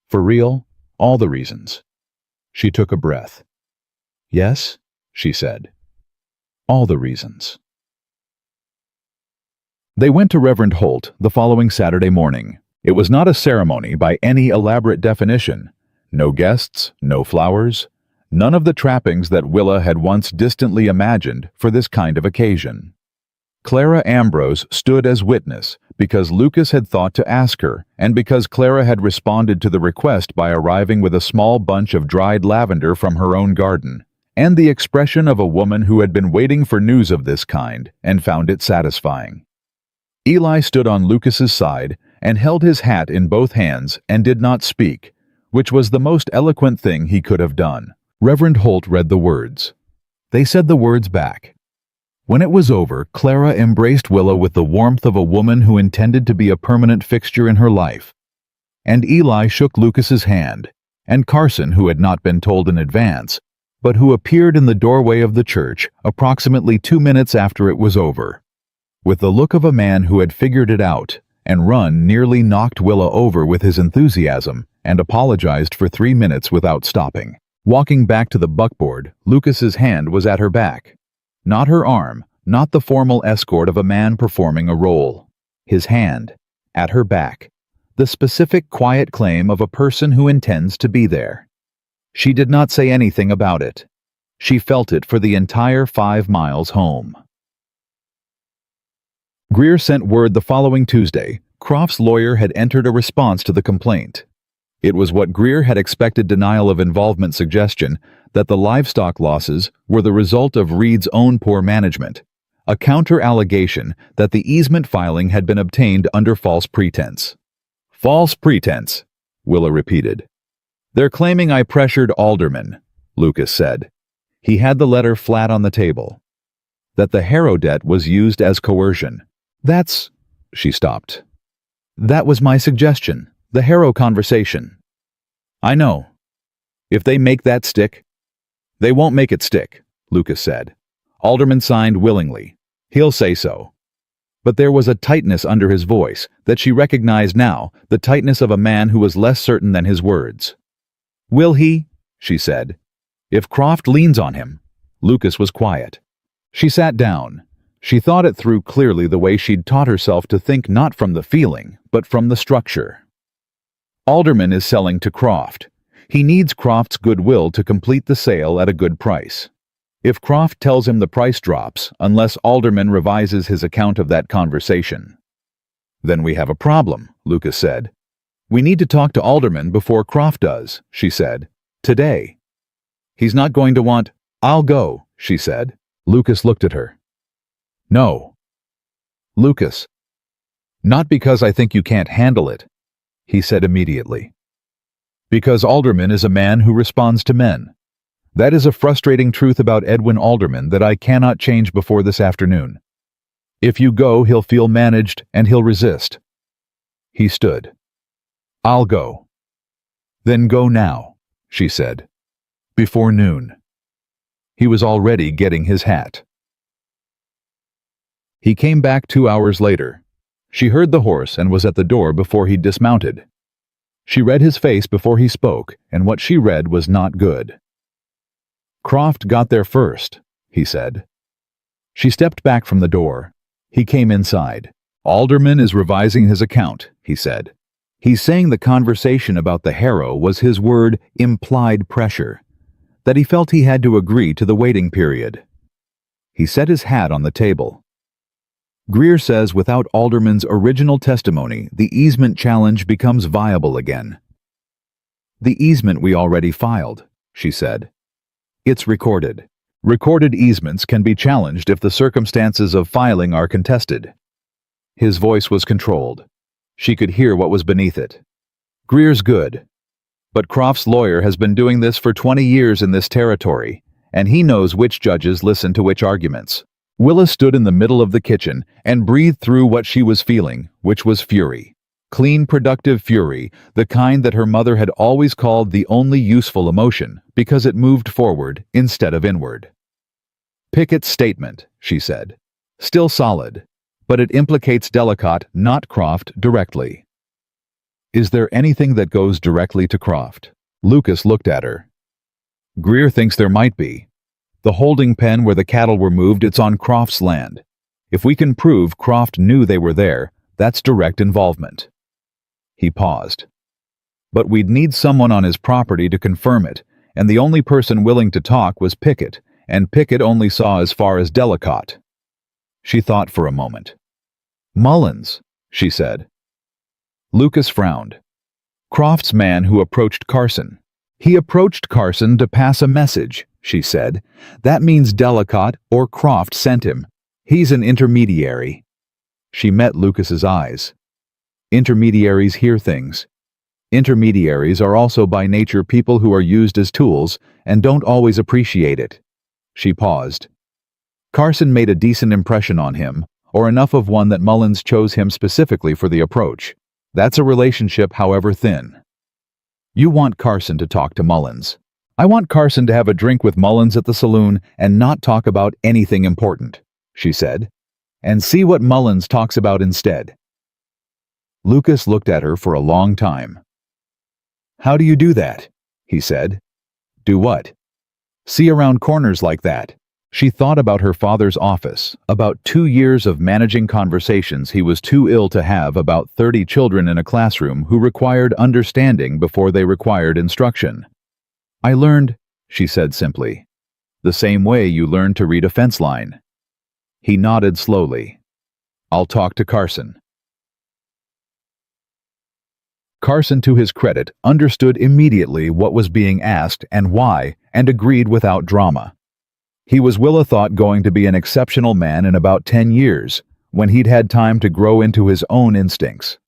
For real? All the reasons." She took a breath. "Yes," she said. "All the reasons." They went to Reverend Holt the following Saturday morning. It was not a ceremony by any elaborate definition. No guests, no flowers, none of the trappings that Willa had once distantly imagined for this kind of occasion. Clara Ambrose stood as witness because Lucas had thought to ask her, and because Clara had responded to the request by arriving with a small bunch of dried lavender from her own garden, and the expression of a woman who had been waiting for news of this kind and found it satisfying. Eli stood on Lucas's side and held his hat in both hands and did not speak, which was the most eloquent thing he could have done. Reverend Holt read the words. They said the words back. When it was over, Clara embraced Willa with the warmth of a woman who intended to be a permanent fixture in her life. And Eli shook Lucas's hand, and Carson, who had not been told in advance, but who appeared in the doorway of the church approximately 2 minutes after it was over. With the look of a man who had figured it out, and Run nearly knocked Willa over with his enthusiasm and apologized for 3 minutes without stopping. Walking back to the buckboard, Lucas's hand was at her back. Not her arm, not the formal escort of a man performing a role. His hand, at her back, the specific quiet claim of a person who intends to be there. She did not say anything about it. She felt it for the entire 5 miles home. Greer sent word the following Tuesday. Croft's lawyer had entered a response to the complaint. It was what Greer had expected denial of involvement suggestion that the livestock losses were the result of Reed's own poor management, a counter-allegation that the easement filing had been obtained under false pretense. False pretense, Willa repeated. They're claiming I pressured Alderman, Lucas said. He had the letter flat on the table. That the Harrow debt was used as coercion. That's... She stopped. That was my suggestion, the Harrow conversation. I know. If they make that stick... They won't make it stick, Lucas said. Alderman signed willingly. He'll say so. But there was a tightness under his voice that she recognized now, the tightness of a man who was less certain than his words. Will he? She said. If Croft leans on him. Lucas was quiet. She sat down. She thought it through clearly the way she'd taught herself to think not from the feeling, but from the structure. Alderman is selling to Croft. He needs Croft's goodwill to complete the sale at a good price. If Croft tells him the price drops, unless Alderman revises his account of that conversation. Then we have a problem, Lucas said. We need to talk to Alderman before Croft does, she said. Today. He's not going to want, I'll go, she said. Lucas looked at her. No. Lucas. Not because I think you can't handle it, he said immediately. Because Alderman is a man who responds to men. That is a frustrating truth about Edwin Alderman that I cannot change before this afternoon. If you go, he'll feel managed and he'll resist. He stood. I'll go. Then go now, she said. Before noon. He was already getting his hat. He came back 2 hours later. She heard the horse and was at the door before he dismounted. She read his face before he spoke, and what she read was not good. Croft got there first, he said. She stepped back from the door. He came inside. Alderman is revising his account, he said. He's saying the conversation about the Harrow was his word implied pressure, that he felt he had to agree to the waiting period. He set his hat on the table. Greer says without Alderman's original testimony, the easement challenge becomes viable again. The easement we already filed, she said. It's recorded. Recorded easements can be challenged if the circumstances of filing are contested. His voice was controlled. She could hear what was beneath it. Greer's good. But Croft's lawyer has been doing this for 20 years in this territory, and he knows which judges listen to which arguments. Willa stood in the middle of the kitchen and breathed through what she was feeling, which was fury. Clean, productive fury, the kind that her mother had always called the only useful emotion because it moved forward instead of inward. Pickett's statement, she said. Still solid, but it implicates Delicott, not Croft, directly. Is there anything that goes directly to Croft? Lucas looked at her. Greer thinks there might be. The holding pen where the cattle were moved, it's on Croft's land. If we can prove Croft knew they were there, that's direct involvement. He paused. But we'd need someone on his property to confirm it, and the only person willing to talk was Pickett, and Pickett only saw as far as Delicott. She thought for a moment. Mullins, she said. Lucas frowned. Croft's man who approached Carson. He approached Carson to pass a message, she said. That means Delicott or Croft sent him. He's an intermediary. She met Lucas's eyes. Intermediaries hear things. Intermediaries are also by nature people who are used as tools and don't always appreciate it. She paused. Carson made a decent impression on him, or enough of one that Mullins chose him specifically for the approach. That's a relationship, however thin. You want Carson to talk to Mullins. I want Carson to have a drink with Mullins at the saloon and not talk about anything important, she said, and see what Mullins talks about instead. Lucas looked at her for a long time. How do you do that? He said. Do what? See around corners like that. She thought about her father's office, about 2 years of managing conversations he was too ill to have about 30 children in a classroom who required understanding before they required instruction. I learned, she said simply, the same way you learn to read a fence line. He nodded slowly. I'll talk to Carson. Carson, to his credit, understood immediately what was being asked and why, and agreed without drama. He was, Willa thought, going to be an exceptional man in about 10 years, when he'd had time to grow into his own instincts.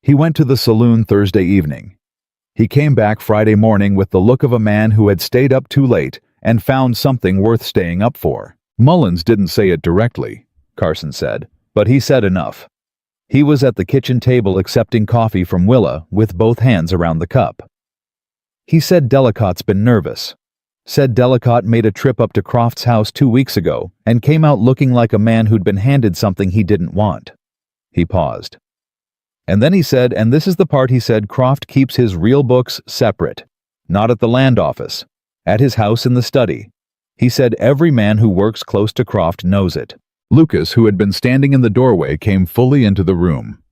He went to the saloon Thursday evening. He came back Friday morning with the look of a man who had stayed up too late and found something worth staying up for. Mullins didn't say it directly, Carson said, but he said enough. He was at the kitchen table accepting coffee from Willa with both hands around the cup. He said Delicott's been nervous. Said Delicott made a trip up to Croft's house 2 weeks ago and came out looking like a man who'd been handed something he didn't want. He paused. And then he said, and this is the part he said, Croft keeps his real books separate, not at the land office, at his house in the study. He said every man who works close to Croft knows it. Lucas, who had been standing in the doorway, came fully into the room.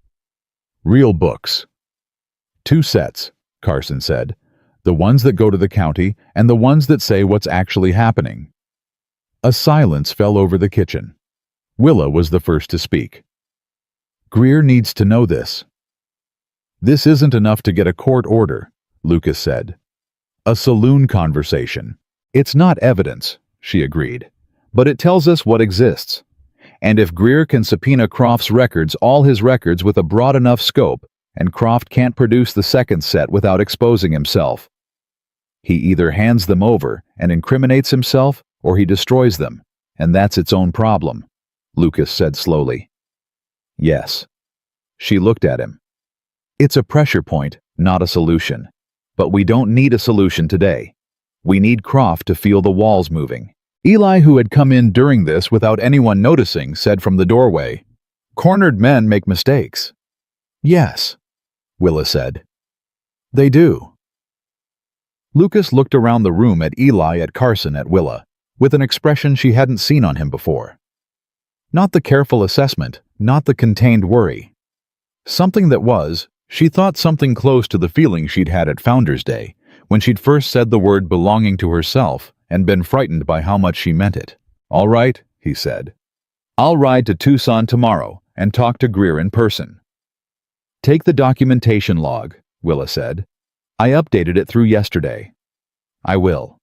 Real books. 2 sets, Carson said. The ones that go to the county and the ones that say what's actually happening. A silence fell over the kitchen. Willa was the first to speak. Greer needs to know this. This isn't enough to get a court order, Lucas said. A saloon conversation. It's not evidence, she agreed, but it tells us what exists. And if Greer can subpoena Croft's records, all his records, with a broad enough scope, and Croft can't produce the second set without exposing himself, he either hands them over and incriminates himself, or he destroys them, and that's its own problem, Lucas said slowly. Yes. She looked at him. It's a pressure point, not a solution. But we don't need a solution today. We need Croft to feel the walls moving. Eli, who had come in during this without anyone noticing, said from the doorway, Cornered men make mistakes. Yes, Willa said. They do. Lucas looked around the room at Eli, at Carson, at Willa, with an expression she hadn't seen on him before. Not the careful assessment, not the contained worry. Something that was, she thought, something close to the feeling she'd had at Founder's Day, when she'd first said the word belonging to herself and been frightened by how much she meant it. All right, he said. I'll ride to Tucson tomorrow and talk to Greer in person. Take the documentation log, Willa said. I updated it through yesterday. I will.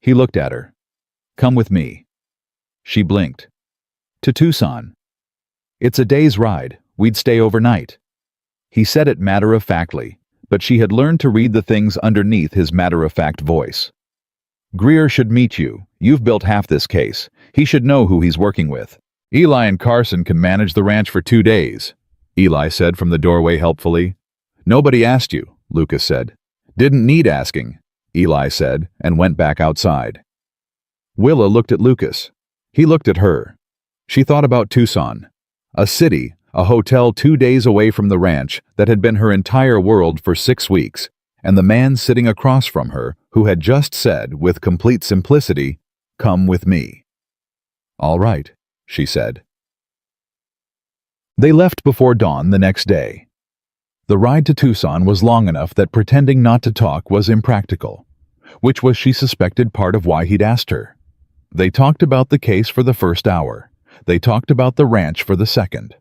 He looked at her. Come with me. She blinked. To Tucson. It's a day's ride. We'd stay overnight. He said it matter-of-factly, but she had learned to read the things underneath his matter-of-fact voice. Greer should meet you. You've built half this case. He should know who he's working with. Eli and Carson can manage the ranch for 2 days, Eli said from the doorway helpfully. Nobody asked you, Lucas said. Didn't need asking, Eli said, and went back outside. Willa looked at Lucas. He looked at her. She thought about Tucson, a city, a hotel 2 days away from the ranch that had been her entire world for 6 weeks, and the man sitting across from her who had just said, with complete simplicity, "Come with me." "All right," she said. They left before dawn the next day. The ride to Tucson was long enough that pretending not to talk was impractical, which was, she suspected, part of why he'd asked her. They talked about the case for the first hour. They talked about the ranch for the second.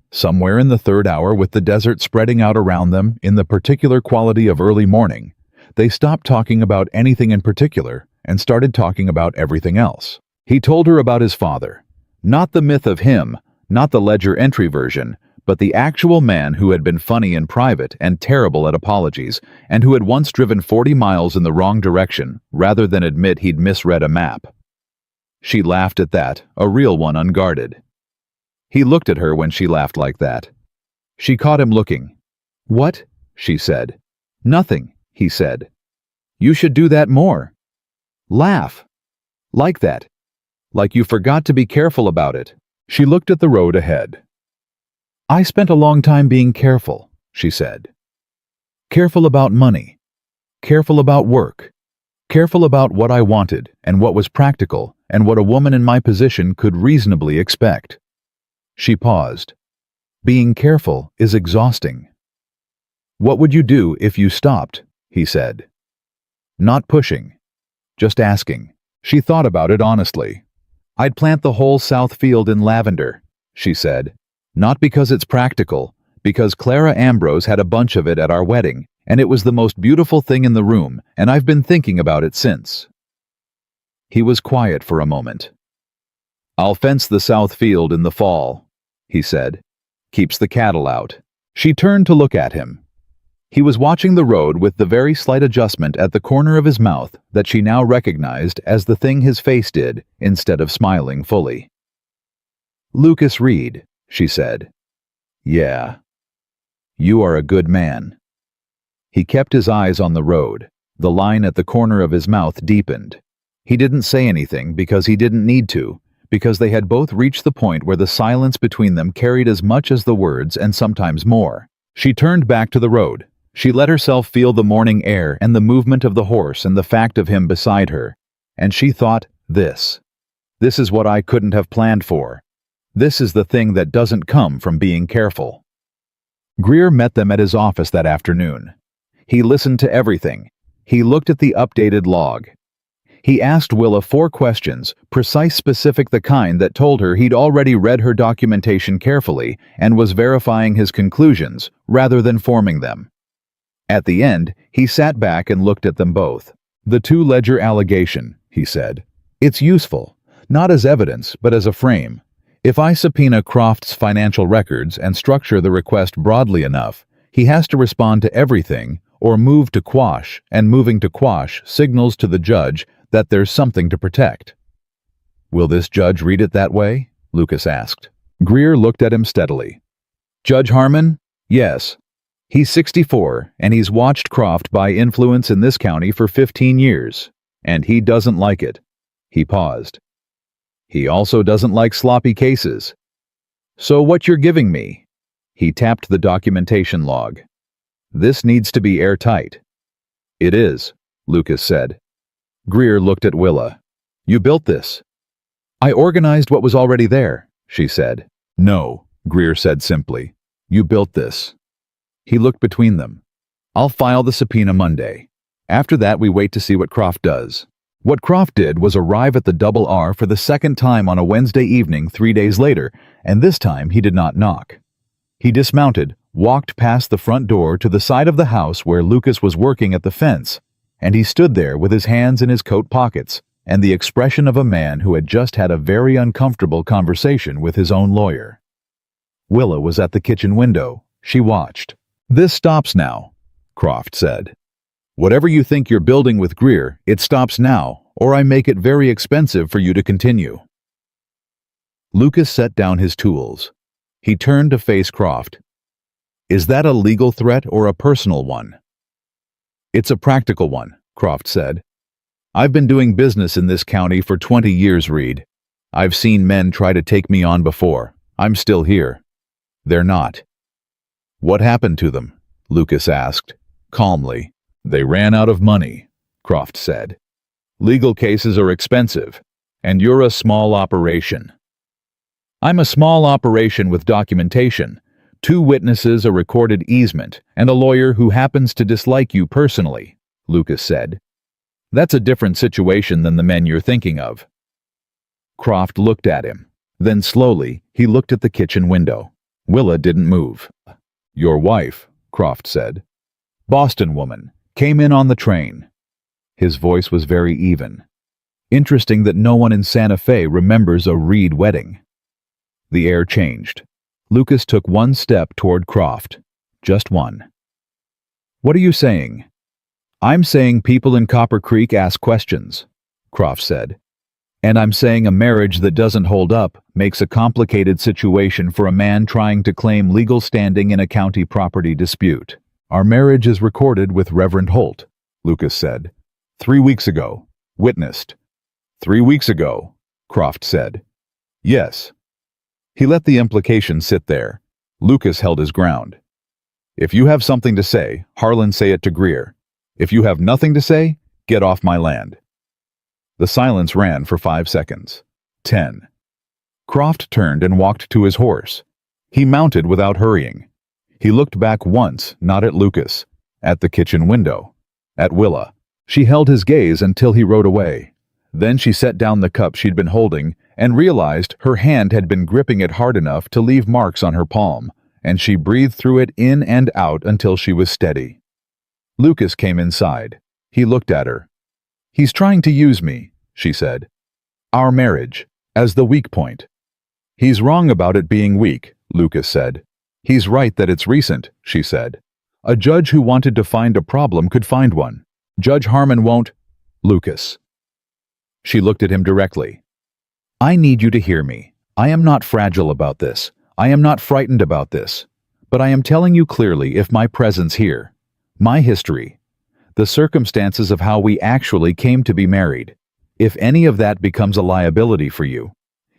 Somewhere in the third hour, with the desert spreading out around them in the particular quality of early morning, they stopped talking about anything in particular and started talking about everything else. He told her about his father. Not the myth of him, not the ledger entry version, but the actual man who had been funny in private and terrible at apologies, and who had once driven 40 miles in the wrong direction rather than admit he'd misread a map. She laughed at that, a real one unguarded. He looked at her when she laughed like that. She caught him looking. "What?" she said. "Nothing," he said. "You should do that more. Laugh. Like that. Like you forgot to be careful about it." She looked at the road ahead. "I spent a long time being careful," she said. "Careful about money. Careful about work. Careful about what I wanted and what was practical and what a woman in my position could reasonably expect." She paused. "Being careful is exhausting." "What would you do if you stopped?" he said. "Not pushing. Just asking." She thought about it honestly. "I'd plant the whole south field in lavender," she said. "Not because it's practical, because Clara Ambrose had a bunch of it at our wedding, and it was the most beautiful thing in the room, and I've been thinking about it since." He was quiet for a moment. "I'll fence the south field in the fall," he said. "Keeps the cattle out." She turned to look at him. He was watching the road with the very slight adjustment at the corner of his mouth that she now recognized as the thing his face did instead of smiling fully. "Lucas Reed," she said. "Yeah. You are a good man." He kept his eyes on the road. The line at the corner of his mouth deepened. He didn't say anything because he didn't need to, because they had both reached the point where the silence between them carried as much as the words and sometimes more. She turned back to the road. She let herself feel the morning air and the movement of the horse and the fact of him beside her, and she thought, This is what I couldn't have planned for. This is the thing that doesn't come from being careful." Greer met them at his office that afternoon. He listened to everything. He looked at the updated log. He asked Willa 4 questions, precise, specific, the kind that told her he'd already read her documentation carefully and was verifying his conclusions rather than forming them. At the end, he sat back and looked at them both. "The 2-ledger allegation," he said. "It's useful, not as evidence, but as a frame. If I subpoena Croft's financial records and structure the request broadly enough, he has to respond to everything or move to quash, and moving to quash signals to the judge that there's something to protect." "Will this judge read it that way?" Lucas asked. Greer looked at him steadily. "Judge Harmon? Yes. He's 64, and he's watched Croft by influence in this county for 15 years, and he doesn't like it." He paused. "He also doesn't like sloppy cases. So what you're giving me?" He tapped the documentation log. "This needs to be airtight." "It is," Lucas said. Greer looked at Willa. "You built this." "I organized what was already there," she said. "No," Greer said simply. "You built this." He looked between them. "I'll file the subpoena Monday. After that, we wait to see what Croft does." What Croft did was arrive at the Double R for the second time on a Wednesday evening 3 days later, and this time he did not knock. He dismounted, walked past the front door to the side of the house where Lucas was working at the fence, and he stood there with his hands in his coat pockets and the expression of a man who had just had a very uncomfortable conversation with his own lawyer. Willa was at the kitchen window. She watched. "This stops now," Croft said. "Whatever you think you're building with Greer, it stops now, or I make it very expensive for you to continue." Lucas set down his tools. He turned to face Croft. "Is that a legal threat or a personal one?" "It's a practical one," Croft said. "I've been doing business in this county for 20 years, Reed. I've seen men try to take me on before. I'm still here. They're not." "What happened to them?" Lucas asked, calmly. "They ran out of money," Croft said. "Legal cases are expensive, and you're a small operation." "I'm a small operation with documentation, 2 witnesses, a recorded easement, and a lawyer who happens to dislike you personally," Lucas said. "That's a different situation than the men you're thinking of." Croft looked at him. Then slowly, he looked at the kitchen window. Willa didn't move. "Your wife," Croft said. "Boston woman, came in on the train." His voice was very even. Interesting that no one in Santa Fe remembers a Reed wedding. The air changed. Lucas took one step toward Croft. Just one. "What are you saying?" "I'm saying people in Copper Creek ask questions," Croft said. "And I'm saying a marriage that doesn't hold up makes a complicated situation for a man trying to claim legal standing in a county property dispute. Our marriage is recorded with Reverend Holt," Lucas said. 3 weeks ago. Witnessed." 3 weeks ago," Croft said. "Yes." He let the implication sit there. Lucas held his ground. "If you have something to say, Harlan, say it to Greer. If you have nothing to say, get off my land." The silence ran for 5 seconds. 10. Croft turned and walked to his horse. He mounted without hurrying. He looked back once, not at Lucas, at the kitchen window, at Willa. She held his gaze until he rode away. Then she set down the cup she'd been holding and realized her hand had been gripping it hard enough to leave marks on her palm, and she breathed through it in and out until she was steady. Lucas came inside. He looked at her. "He's trying to use me," she said. "Our marriage, as the weak point." "He's wrong about it being weak," Lucas said. "He's right that it's recent," she said. "A judge who wanted to find a problem could find one. Judge Harmon won't—" "Lucas." She looked at him directly. "I need you to hear me. I am not fragile about this. I am not frightened about this. But I am telling you clearly if my presence here, my history, the circumstances of how we actually came to be married, if any of that becomes a liability for you.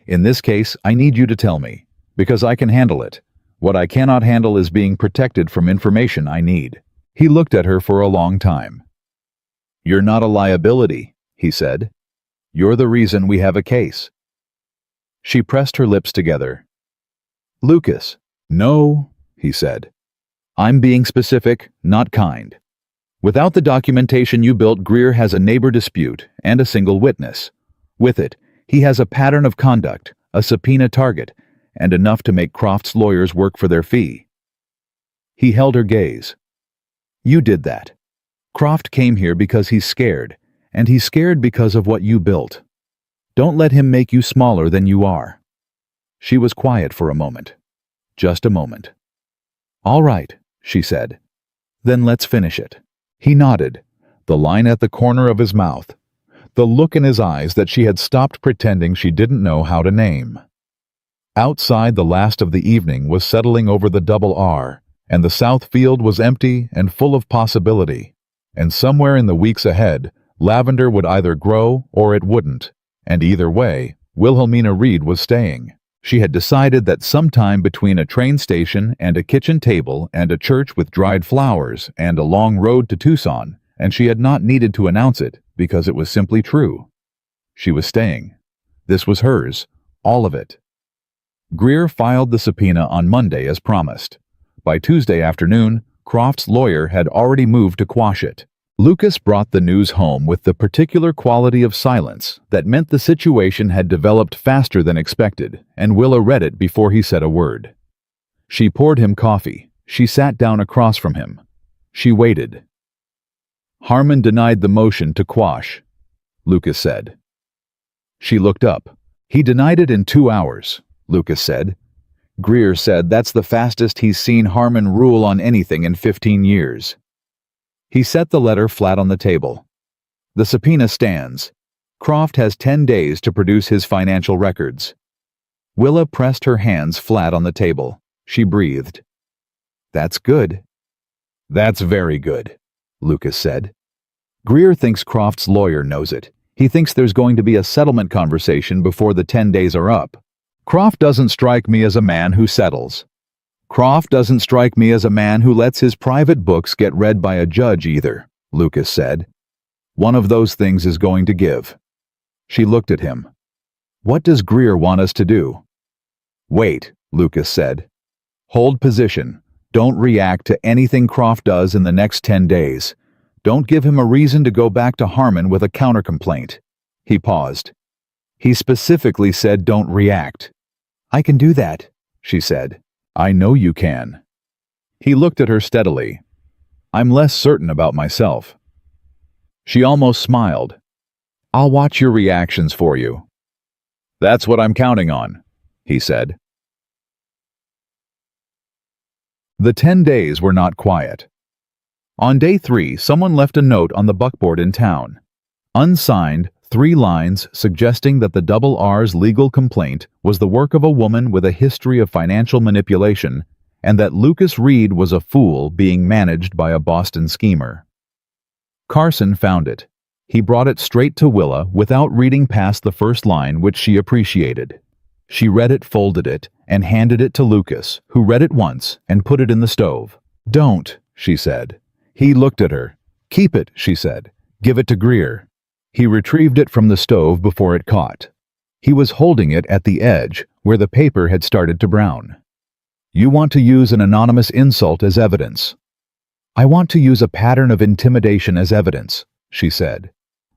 In this case, I need you to tell me, because I can handle it. What I cannot handle is being protected from information I need." He looked at her for a long time. "You're not a liability," he said. "You're the reason we have a case." She pressed her lips together. "Lucas." "No," he said. "I'm being specific, not kind. Without the documentation you built, Greer has a neighbor dispute and a single witness. With it, he has a pattern of conduct, a subpoena target, and enough to make Croft's lawyers work for their fee." He held her gaze. "You did that. Croft came here because he's scared, and he's scared because of what you built. Don't let him make you smaller than you are." She was quiet for a moment. Just a moment. "All right," she said. "Then let's finish it." He nodded, the line at the corner of his mouth, the look in his eyes that she had stopped pretending she didn't know how to name. Outside, the last of the evening was settling over the double R, and the south field was empty and full of possibility. And somewhere in the weeks ahead, lavender would either grow or it wouldn't, and either way, Wilhelmina Reed was staying. She had decided that sometime between a train station and a kitchen table and a church with dried flowers and a long road to Tucson, and she had not needed to announce it because it was simply true. She was staying. This was hers, all of it. Greer filed the subpoena on Monday as promised. By Tuesday afternoon, Croft's lawyer had already moved to quash it. Lucas brought the news home with the particular quality of silence that meant the situation had developed faster than expected, and Willa read it before he said a word. She poured him coffee. She sat down across from him. She waited. "Harmon denied the motion to quash," Lucas said. She looked up. "He denied it in 2 hours," Lucas said. Greer said that's the fastest he's seen Harmon rule on anything in 15 years. He set the letter flat on the table. "The subpoena stands. Croft has 10 days to produce his financial records. Willa pressed her hands flat on the table. She breathed. That's good. That's very good, Lucas said. Greer thinks Croft's lawyer knows it. He thinks there's going to be a settlement conversation before the 10 days are up. Croft doesn't strike me as a man who settles. Croft doesn't strike me as a man who lets his private books get read by a judge either, Lucas said. One of those things is going to give. She looked at him. What does Greer want us to do? Wait, Lucas said. Hold position. Don't react to anything Croft does in the next 10 days. Don't give him a reason to go back to Harmon with a countercomplaint. He paused. He specifically said don't react. I can do that, she said. I know you can. He looked at her steadily. I'm less certain about myself. She almost smiled. I'll watch your reactions for you. That's what I'm counting on, he said. The 10 days were not quiet. On day 3, someone left a note on the buckboard in town. Unsigned, 3 lines suggesting that the Double R's legal complaint was the work of a woman with a history of financial manipulation and that Lucas Reed was a fool being managed by a Boston schemer. Carson found it. He brought it straight to Willa without reading past the first line, which she appreciated. She read it, folded it, and handed it to Lucas, who read it once and put it in the stove. Don't, she said. He looked at her. Keep it, she said. Give it to Greer. He retrieved it from the stove before it caught. He was holding it at the edge, where the paper had started to brown. You want to use an anonymous insult as evidence. I want to use a pattern of intimidation as evidence, she said.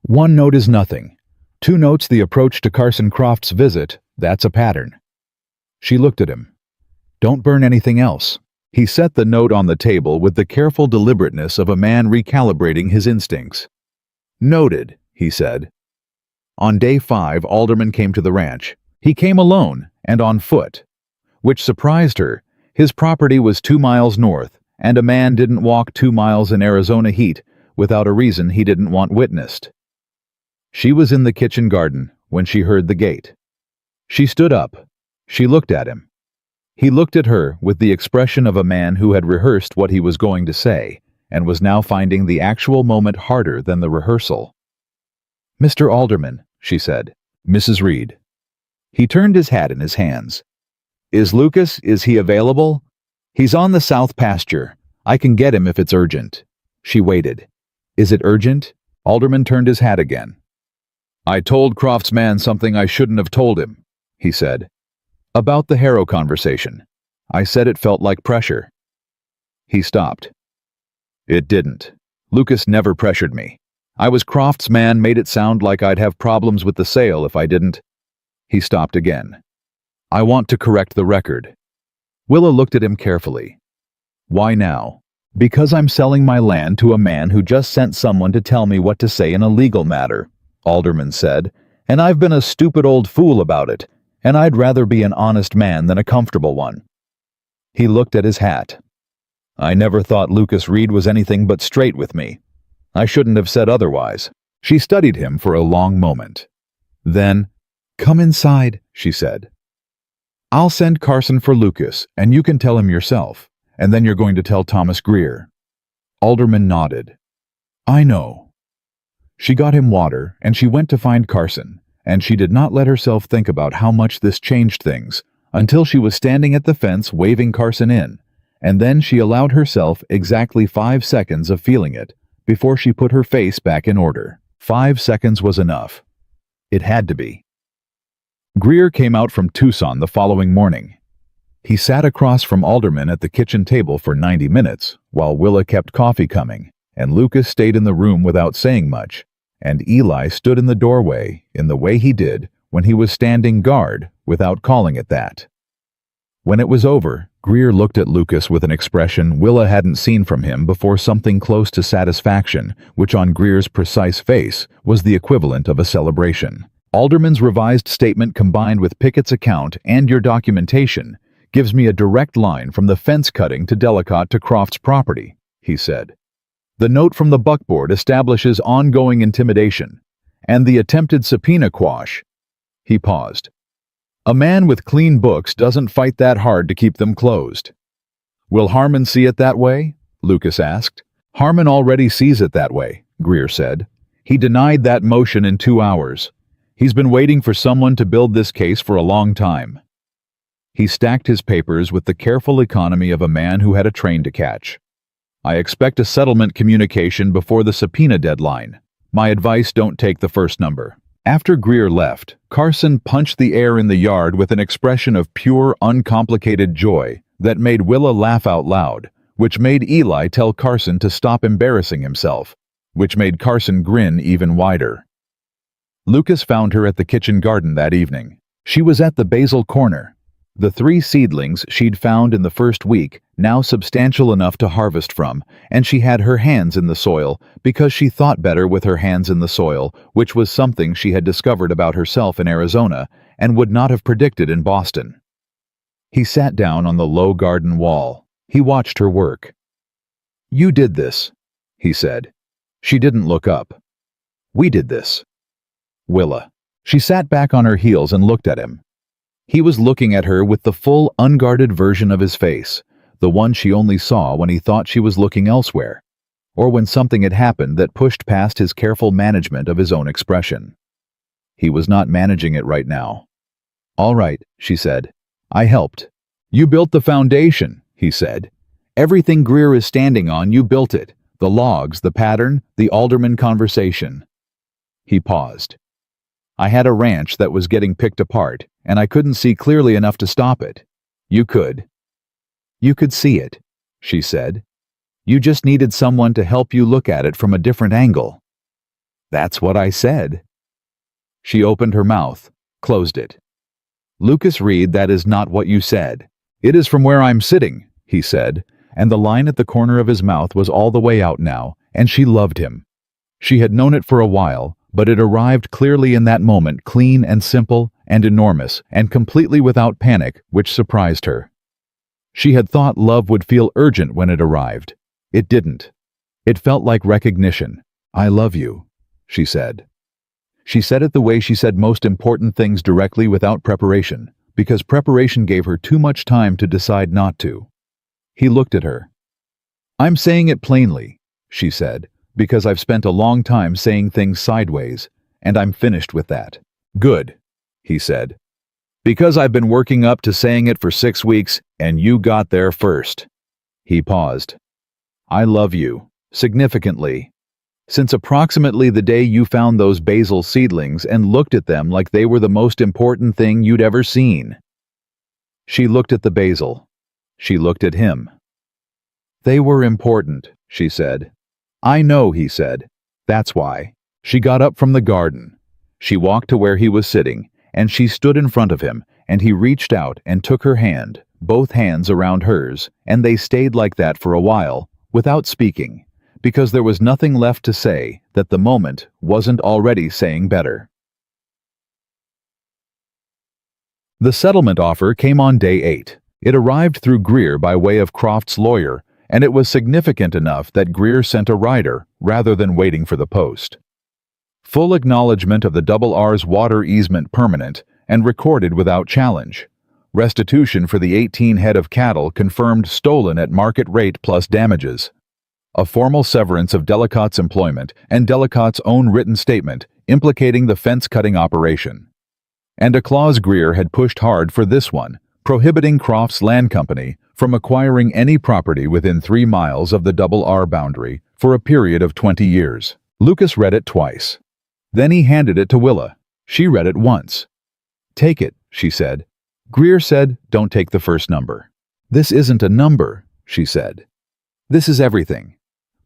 1 note is nothing. 2 notes the approach to Carson Croft's visit, that's a pattern. She looked at him. Don't burn anything else. He set the note on the table with the careful deliberateness of a man recalibrating his instincts. Noted, he said. On day 5, Alderman came to the ranch. He came alone and on foot, which surprised her. His property was 2 miles north, and a man didn't walk 2 miles in Arizona heat without a reason he didn't want witnessed. She was in the kitchen garden when she heard the gate. She stood up. She looked at him. He looked at her with the expression of a man who had rehearsed what he was going to say and was now finding the actual moment harder than the rehearsal. Mr. Alderman, she said. Mrs. Reed. He turned his hat in his hands. Is he available? He's on the south pasture. I can get him if it's urgent. She waited. Is it urgent? Alderman turned his hat again. I told Croft's man something I shouldn't have told him, he said. About the Harrow conversation. I said it felt like pressure. He stopped. It didn't. Lucas never pressured me. I was Croft's man, made it sound like I'd have problems with the sale if I didn't. He stopped again. I want to correct the record. Willa looked at him carefully. Why now? Because I'm selling my land to a man who just sent someone to tell me what to say in a legal matter, Alderman said, and I've been a stupid old fool about it, and I'd rather be an honest man than a comfortable one. He looked at his hat. I never thought Lucas Reed was anything but straight with me. I shouldn't have said otherwise. She studied him for a long moment. Then, come inside, she said. I'll send Carson for Lucas, and you can tell him yourself, and then you're going to tell Thomas Greer. Alderman nodded. I know. She got him water, and she went to find Carson, and she did not let herself think about how much this changed things until she was standing at the fence waving Carson in, and then she allowed herself exactly 5 seconds of feeling it before she put her face back in order. 5 seconds was enough. It had to be. Greer came out from Tucson the following morning. He sat across from Alderman at the kitchen table for 90 minutes while Willa kept coffee coming, and Lucas stayed in the room without saying much, and Eli stood in the doorway in the way he did when he was standing guard without calling it that. When it was over, Greer looked at Lucas with an expression Willa hadn't seen from him before, something close to satisfaction, which on Greer's precise face was the equivalent of a celebration. Alderman's revised statement combined with Pickett's account and your documentation gives me a direct line from the fence cutting to Delicott to Croft's property, he said. The note from the buckboard establishes ongoing intimidation, And the attempted subpoena quash. He paused. A man with clean books doesn't fight that hard to keep them closed. Will Harmon see it that way? Lucas asked. Harmon already sees it that way, Greer said. He denied that motion in 2 hours. He's been waiting for someone to build this case for a long time. He stacked his papers with the careful economy of a man who had a train to catch. I expect a settlement communication before the subpoena deadline. My advice, don't take the first number. After Greer left, Carson punched the air in the yard with an expression of pure, uncomplicated joy that made Willa laugh out loud, which made Eli tell Carson to stop embarrassing himself, which made Carson grin even wider. Lucas found her at the kitchen garden that evening. She was at the basil corner. The 3 seedlings she'd found in the first week, now substantial enough to harvest from, and she had her hands in the soil because she thought better with her hands in the soil, which was something she had discovered about herself in Arizona and would not have predicted in Boston. He sat down on the low garden wall. He watched her work. "You did this," he said. She didn't look up. "We did this." Willa. She sat back on her heels and looked at him. He was looking at her with the full, unguarded version of his face, the one she only saw when he thought she was looking elsewhere, or when something had happened that pushed past his careful management of his own expression. He was not managing it right now. "All right," she said. "I helped." "You built the foundation," he said. "Everything Greer is standing on, you built it. The logs, the pattern, the alderman conversation." He paused. "I had a ranch that was getting picked apart, and I couldn't see clearly enough to stop it. You could." "You could see it," she said. "You just needed someone to help you look at it from a different angle." "That's what I said." She opened her mouth, closed it. "Lucas Reed, that is not what you said." "It is from where I'm sitting," he said, and the line at the corner of his mouth was all the way out now, and she loved him. She had known it for a while, but it arrived clearly in that moment, clean and simple and enormous and completely without panic, which surprised her. She had thought love would feel urgent when it arrived. It didn't. It felt like recognition. "I love you," she said. She said it the way she said most important things, directly, without preparation, because preparation gave her too much time to decide not to. He looked at her. "I'm saying it plainly," she said, "because I've spent a long time saying things sideways, and I'm finished with that." "Good," he said. "Because I've been working up to saying it for 6 weeks, and you got there first." He paused. "I love you, significantly. Since approximately the day you found those basil seedlings and looked at them like they were the most important thing you'd ever seen." She looked at the basil. She looked at him. "They were important," she said. "I know," he said. "That's why." She got up from the garden. She walked to where he was sitting, and she stood in front of him, and he reached out and took her hand, both hands around hers, and they stayed like that for a while, without speaking, because there was nothing left to say that the moment wasn't already saying better. The settlement offer came on day 8. It arrived through Greer by way of Croft's lawyer, and it was significant enough that Greer sent a rider rather than waiting for the post. Full acknowledgement of the R's water easement permanent and recorded without challenge. Restitution for the 18 head of cattle confirmed stolen at market rate plus damages. A formal severance of Delicatte's employment and Delicatte's own written statement implicating the fence-cutting operation. And a clause Greer had pushed hard for this one, prohibiting Croft's Land Company from acquiring any property within 3 miles of the R boundary for a period of 20 years. Lucas read it twice. Then he handed it to Willa. She read it once. "Take it," she said. Greer said, "Don't take the first number." "This isn't a number," she said. "This is everything.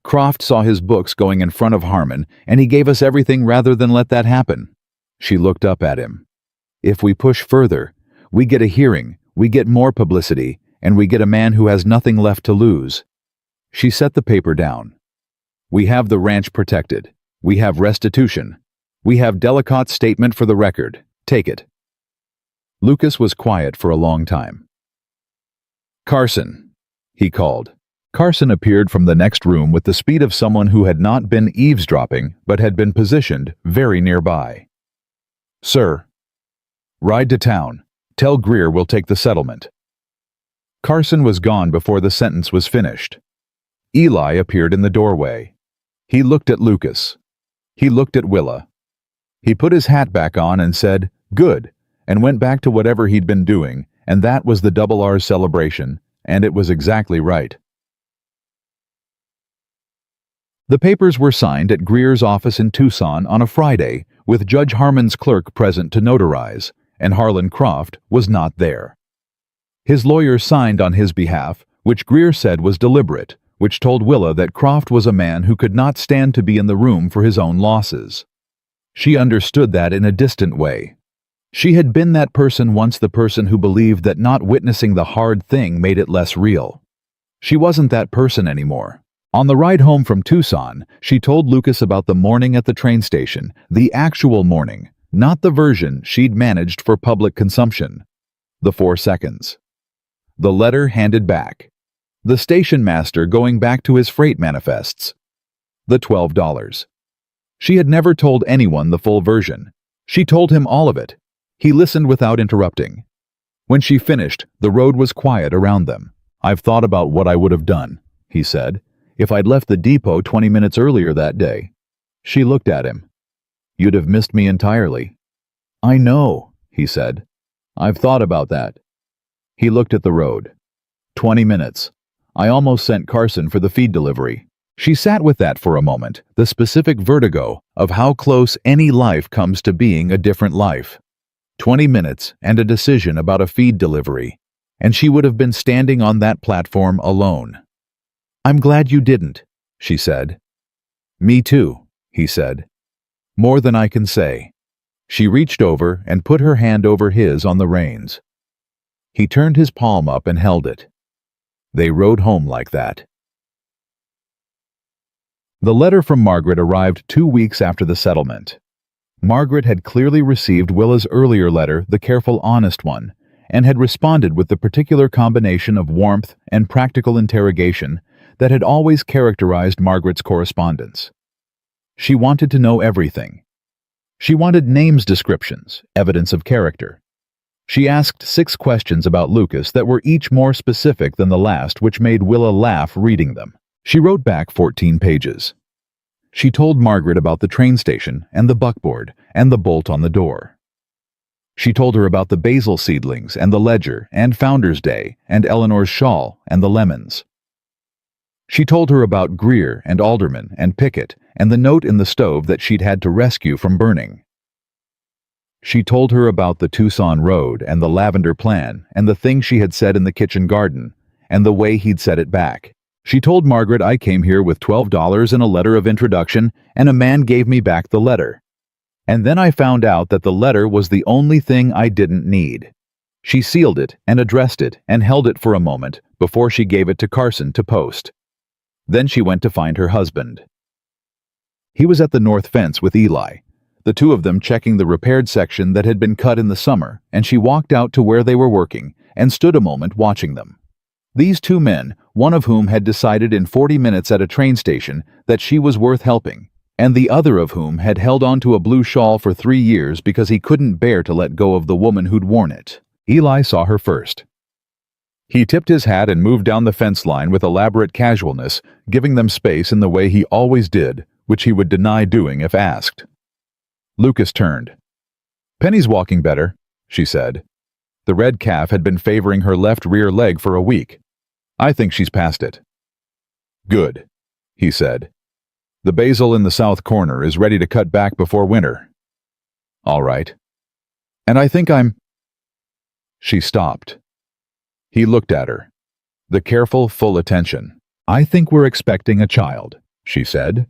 Croft saw his books going in front of Harmon, and he gave us everything rather than let that happen." She looked up at him. "If we push further, we get a hearing, we get more publicity, and we get a man who has nothing left to lose." She set the paper down. "We have the ranch protected. We have restitution. We have Delicatte's statement for the record. Take it." Lucas was quiet for a long time. "Carson," he called. Carson appeared from the next room with the speed of someone who had not been eavesdropping but had been positioned very nearby. "Sir, ride to town. Tell Greer we'll take the settlement." Carson was gone before the sentence was finished. Eli appeared in the doorway. He looked at Lucas. He looked at Willa. He put his hat back on and said, "Good," and went back to whatever he'd been doing, and that was the Double R celebration, and it was exactly right. The papers were signed at Greer's office in Tucson on a Friday, with Judge Harmon's clerk present to notarize, and Harlan Croft was not there. His lawyer signed on his behalf, which Greer said was deliberate, which told Willa that Croft was a man who could not stand to be in the room for his own losses. She understood that in a distant way. She had been that person once, the person who believed that not witnessing the hard thing made it less real. She wasn't that person anymore. On the ride home from Tucson, she told Lucas about the morning at the train station, the actual morning, not the version she'd managed for public consumption. The 4 seconds. The letter handed back. The station master going back to his freight manifests. The $12. She had never told anyone the full version. She told him all of it. He listened without interrupting. When she finished, the road was quiet around them. "I've thought about what I would have done," he said, "if I'd left the depot 20 minutes earlier that day." She looked at him. "You'd have missed me entirely." "I know," he said. "I've thought about that." He looked at the road. 20 minutes. I almost sent Carson for the feed delivery. She sat with that for a moment, the specific vertigo of how close any life comes to being a different life. 20 minutes and a decision about a feed delivery, and she would have been standing on that platform alone. "I'm glad you didn't," she said. "Me too," he said. "More than I can say." She reached over and put her hand over his on the reins. He turned his palm up and held it. They rode home like that. The letter from Margaret arrived 2 weeks after the settlement. Margaret had clearly received Willa's earlier letter, the careful, honest one, and had responded with the particular combination of warmth and practical interrogation that had always characterized Margaret's correspondence. She wanted to know everything. She wanted names, descriptions, evidence of character. She asked 6 questions about Lucas that were each more specific than the last, which made Willa laugh reading them. She wrote back 14 pages. She told Margaret about the train station and the buckboard and the bolt on the door. She told her about the basil seedlings and the ledger and Founder's Day and Eleanor's shawl and the lemons. She told her about Greer and Alderman and Pickett and the note in the stove that she'd had to rescue from burning. She told her about the Tucson road and the lavender plan and the thing she had said in the kitchen garden and the way he'd said it back. She told Margaret, "I came here with $12 and a letter of introduction, and a man gave me back the letter. And then I found out that the letter was the only thing I didn't need." She sealed it and addressed it and held it for a moment before she gave it to Carson to post. Then she went to find her husband. He was at the north fence with Eli, the two of them checking the repaired section that had been cut in the summer, and she walked out to where they were working and stood a moment watching them. These 2 men, one of whom had decided in 40 minutes at a train station that she was worth helping, and the other of whom had held on to a blue shawl for 3 years because he couldn't bear to let go of the woman who'd worn it. Eli saw her first. He tipped his hat and moved down the fence line with elaborate casualness, giving them space in the way he always did, which he would deny doing if asked. Lucas turned. "Penny's walking better," she said. The red calf had been favoring her left rear leg for a week. "I think she's past it." "Good," he said. "The basil in the south corner is ready to cut back before winter." "All right." "And I think I'm—" She stopped. He looked at her. The careful, full attention. "I think we're expecting a child," she said.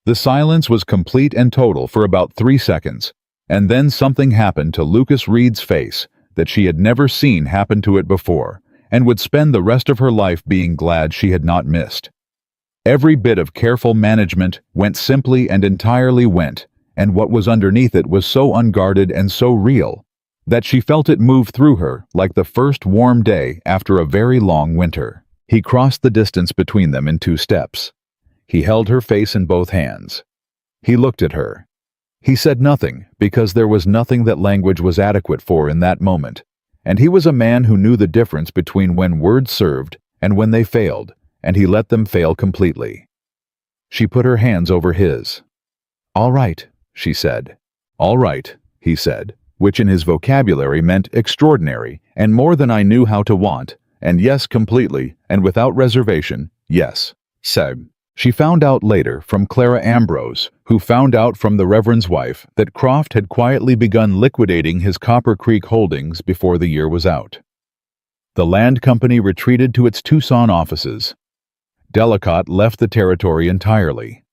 The silence was complete and total for about 3 seconds, and then something happened to Lucas Reed's face that she had never seen happen to it before, and would spend the rest of her life being glad she had not missed. Every bit of careful management went simply and entirely went, and what was underneath it was so unguarded and so real that she felt it move through her like the first warm day after a very long winter. He crossed the distance between them in 2 steps. He held her face in both hands. He looked at her. He said nothing, because there was nothing that language was adequate for in that moment, and he was a man who knew the difference between when words served and when they failed, and he let them fail completely. She put her hands over his. "All right," she said. "All right," he said, which in his vocabulary meant extraordinary, and more than I knew how to want, and yes, completely, and without reservation, yes. Said. She found out later from Clara Ambrose, who found out from the Reverend's wife that Croft had quietly begun liquidating his Copper Creek holdings before the year was out. The land company retreated to its Tucson offices. Delicott left the territory entirely.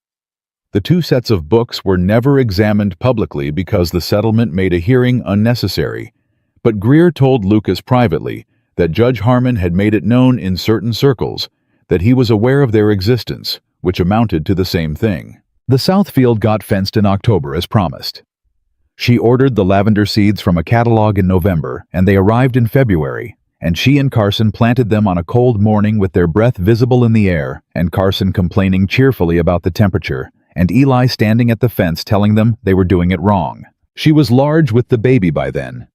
The 2 sets of books were never examined publicly because the settlement made a hearing unnecessary, but Greer told Lucas privately that Judge Harmon had made it known in certain circles that he was aware of their existence, which amounted to the same thing. The south field got fenced in October as promised. She ordered the lavender seeds from a catalog in November, and they arrived in February, and she and Carson planted them on a cold morning with their breath visible in the air, and Carson complaining cheerfully about the temperature, and Eli standing at the fence telling them they were doing it wrong. She was large with the baby by then.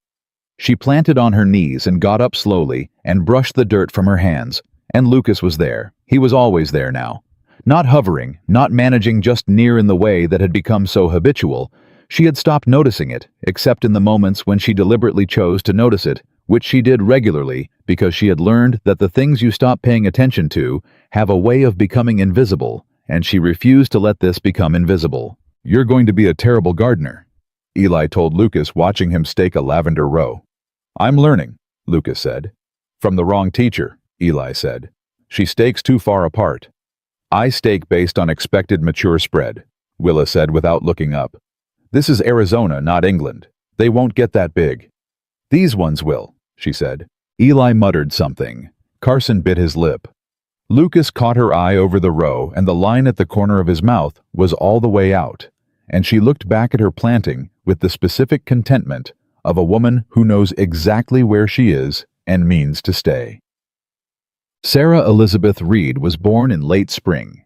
She planted on her knees and got up slowly and brushed the dirt from her hands, and Lucas was there. He was always there now. Not hovering, not managing just near in the way that had become so habitual. She had stopped noticing it, except in the moments when she deliberately chose to notice it, which she did regularly because she had learned that the things you stop paying attention to have a way of becoming invisible, and she refused to let this become invisible. "You're going to be a terrible gardener," Eli told Lucas, watching him stake a lavender row. "I'm learning," Lucas said. "From the wrong teacher," Eli said. "She stakes too far apart." "I stake based on expected mature spread," Willa said without looking up. "This is Arizona, not England. They won't get that big." "These ones will," she said. Eli muttered something. Carson bit his lip. Lucas caught her eye over the row, and the line at the corner of his mouth was all the way out, and she looked back at her planting with the specific contentment of a woman who knows exactly where she is and means to stay. Sarah Elizabeth Reed was born in late spring.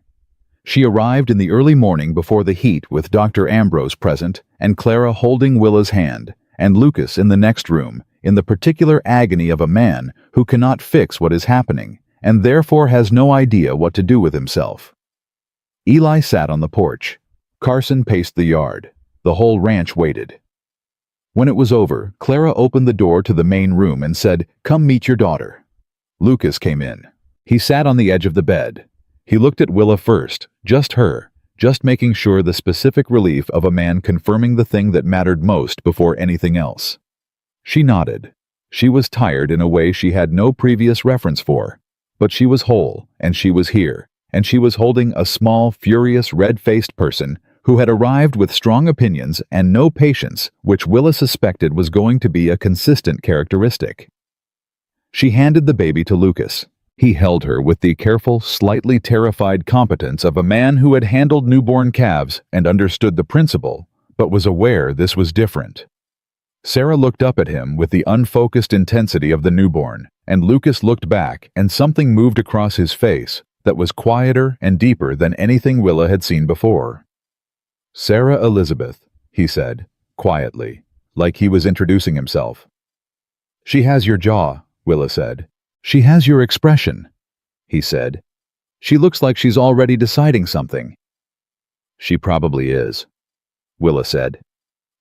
She arrived in the early morning before the heat with Dr. Ambrose present and Clara holding Willa's hand, and Lucas in the next room, in the particular agony of a man who cannot fix what is happening and therefore has no idea what to do with himself. Eli sat on the porch. Carson paced the yard. The whole ranch waited. When it was over, Clara opened the door to the main room and said, "Come meet your daughter." Lucas came in. He sat on the edge of the bed. He looked at Willa first, just her, just making sure the specific relief of a man confirming the thing that mattered most before anything else. She nodded. She was tired in a way she had no previous reference for, but she was whole, and she was here, and she was holding a small, furious, red-faced person who had arrived with strong opinions and no patience, which Willa suspected was going to be a consistent characteristic. She handed the baby to Lucas. He held her with the careful, slightly terrified competence of a man who had handled newborn calves and understood the principle, but was aware this was different. Sarah looked up at him with the unfocused intensity of the newborn, and Lucas looked back, and something moved across his face that was quieter and deeper than anything Willa had seen before. "Sarah Elizabeth," he said, quietly, like he was introducing himself. "She has your jaw," Willa said. "She has your expression," he said. "She looks like she's already deciding something." "She probably is," Willa said.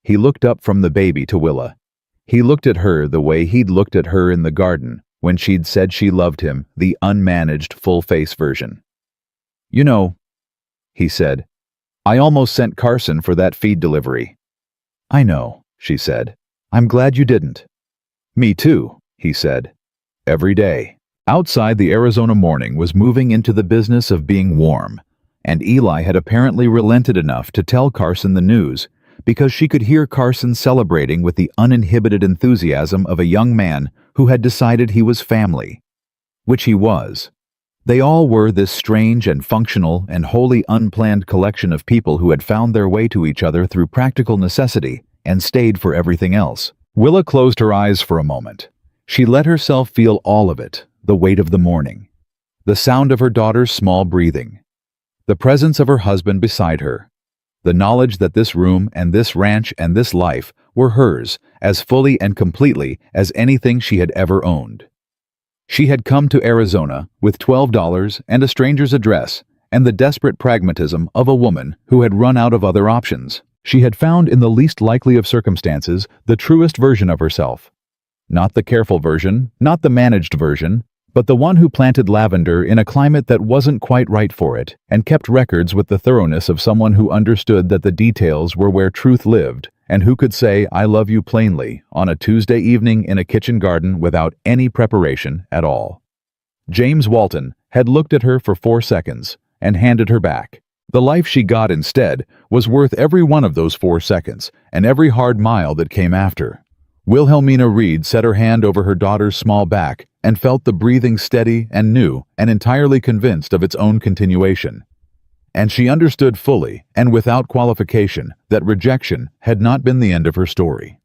He looked up from the baby to Willa. He looked at her the way he'd looked at her in the garden when she'd said she loved him, the unmanaged, full-face version. "You know," he said, "I almost sent Carson for that feed delivery." "I know," she said. "I'm glad you didn't." "Me too," he said. Every day. Outside, the Arizona morning was moving into the business of being warm, and Eli had apparently relented enough to tell Carson the news, because she could hear Carson celebrating with the uninhibited enthusiasm of a young man who had decided he was family. Which he was. They all were this strange and functional and wholly unplanned collection of people who had found their way to each other through practical necessity and stayed for everything else. Willa closed her eyes for a moment. She let herself feel all of it, the weight of the morning. The sound of her daughter's small breathing. The presence of her husband beside her. The knowledge that this room and this ranch and this life were hers as fully and completely as anything she had ever owned. She had come to Arizona with $12 and a stranger's address and the desperate pragmatism of a woman who had run out of other options. She had found in the least likely of circumstances the truest version of herself. Not the careful version, not the managed version, but the one who planted lavender in a climate that wasn't quite right for it and kept records with the thoroughness of someone who understood that the details were where truth lived and who could say "I love you" plainly on a Tuesday evening in a kitchen garden without any preparation at all. James Walton had looked at her for 4 seconds and handed her back. The life she got instead was worth every one of those 4 seconds and every hard mile that came after. Wilhelmina Reed set her hand over her daughter's small back and felt the breathing steady and new and entirely convinced of its own continuation. And she understood fully and without qualification that rejection had not been the end of her story.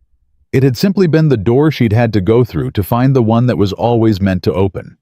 It had simply been the door she'd had to go through to find the one that was always meant to open.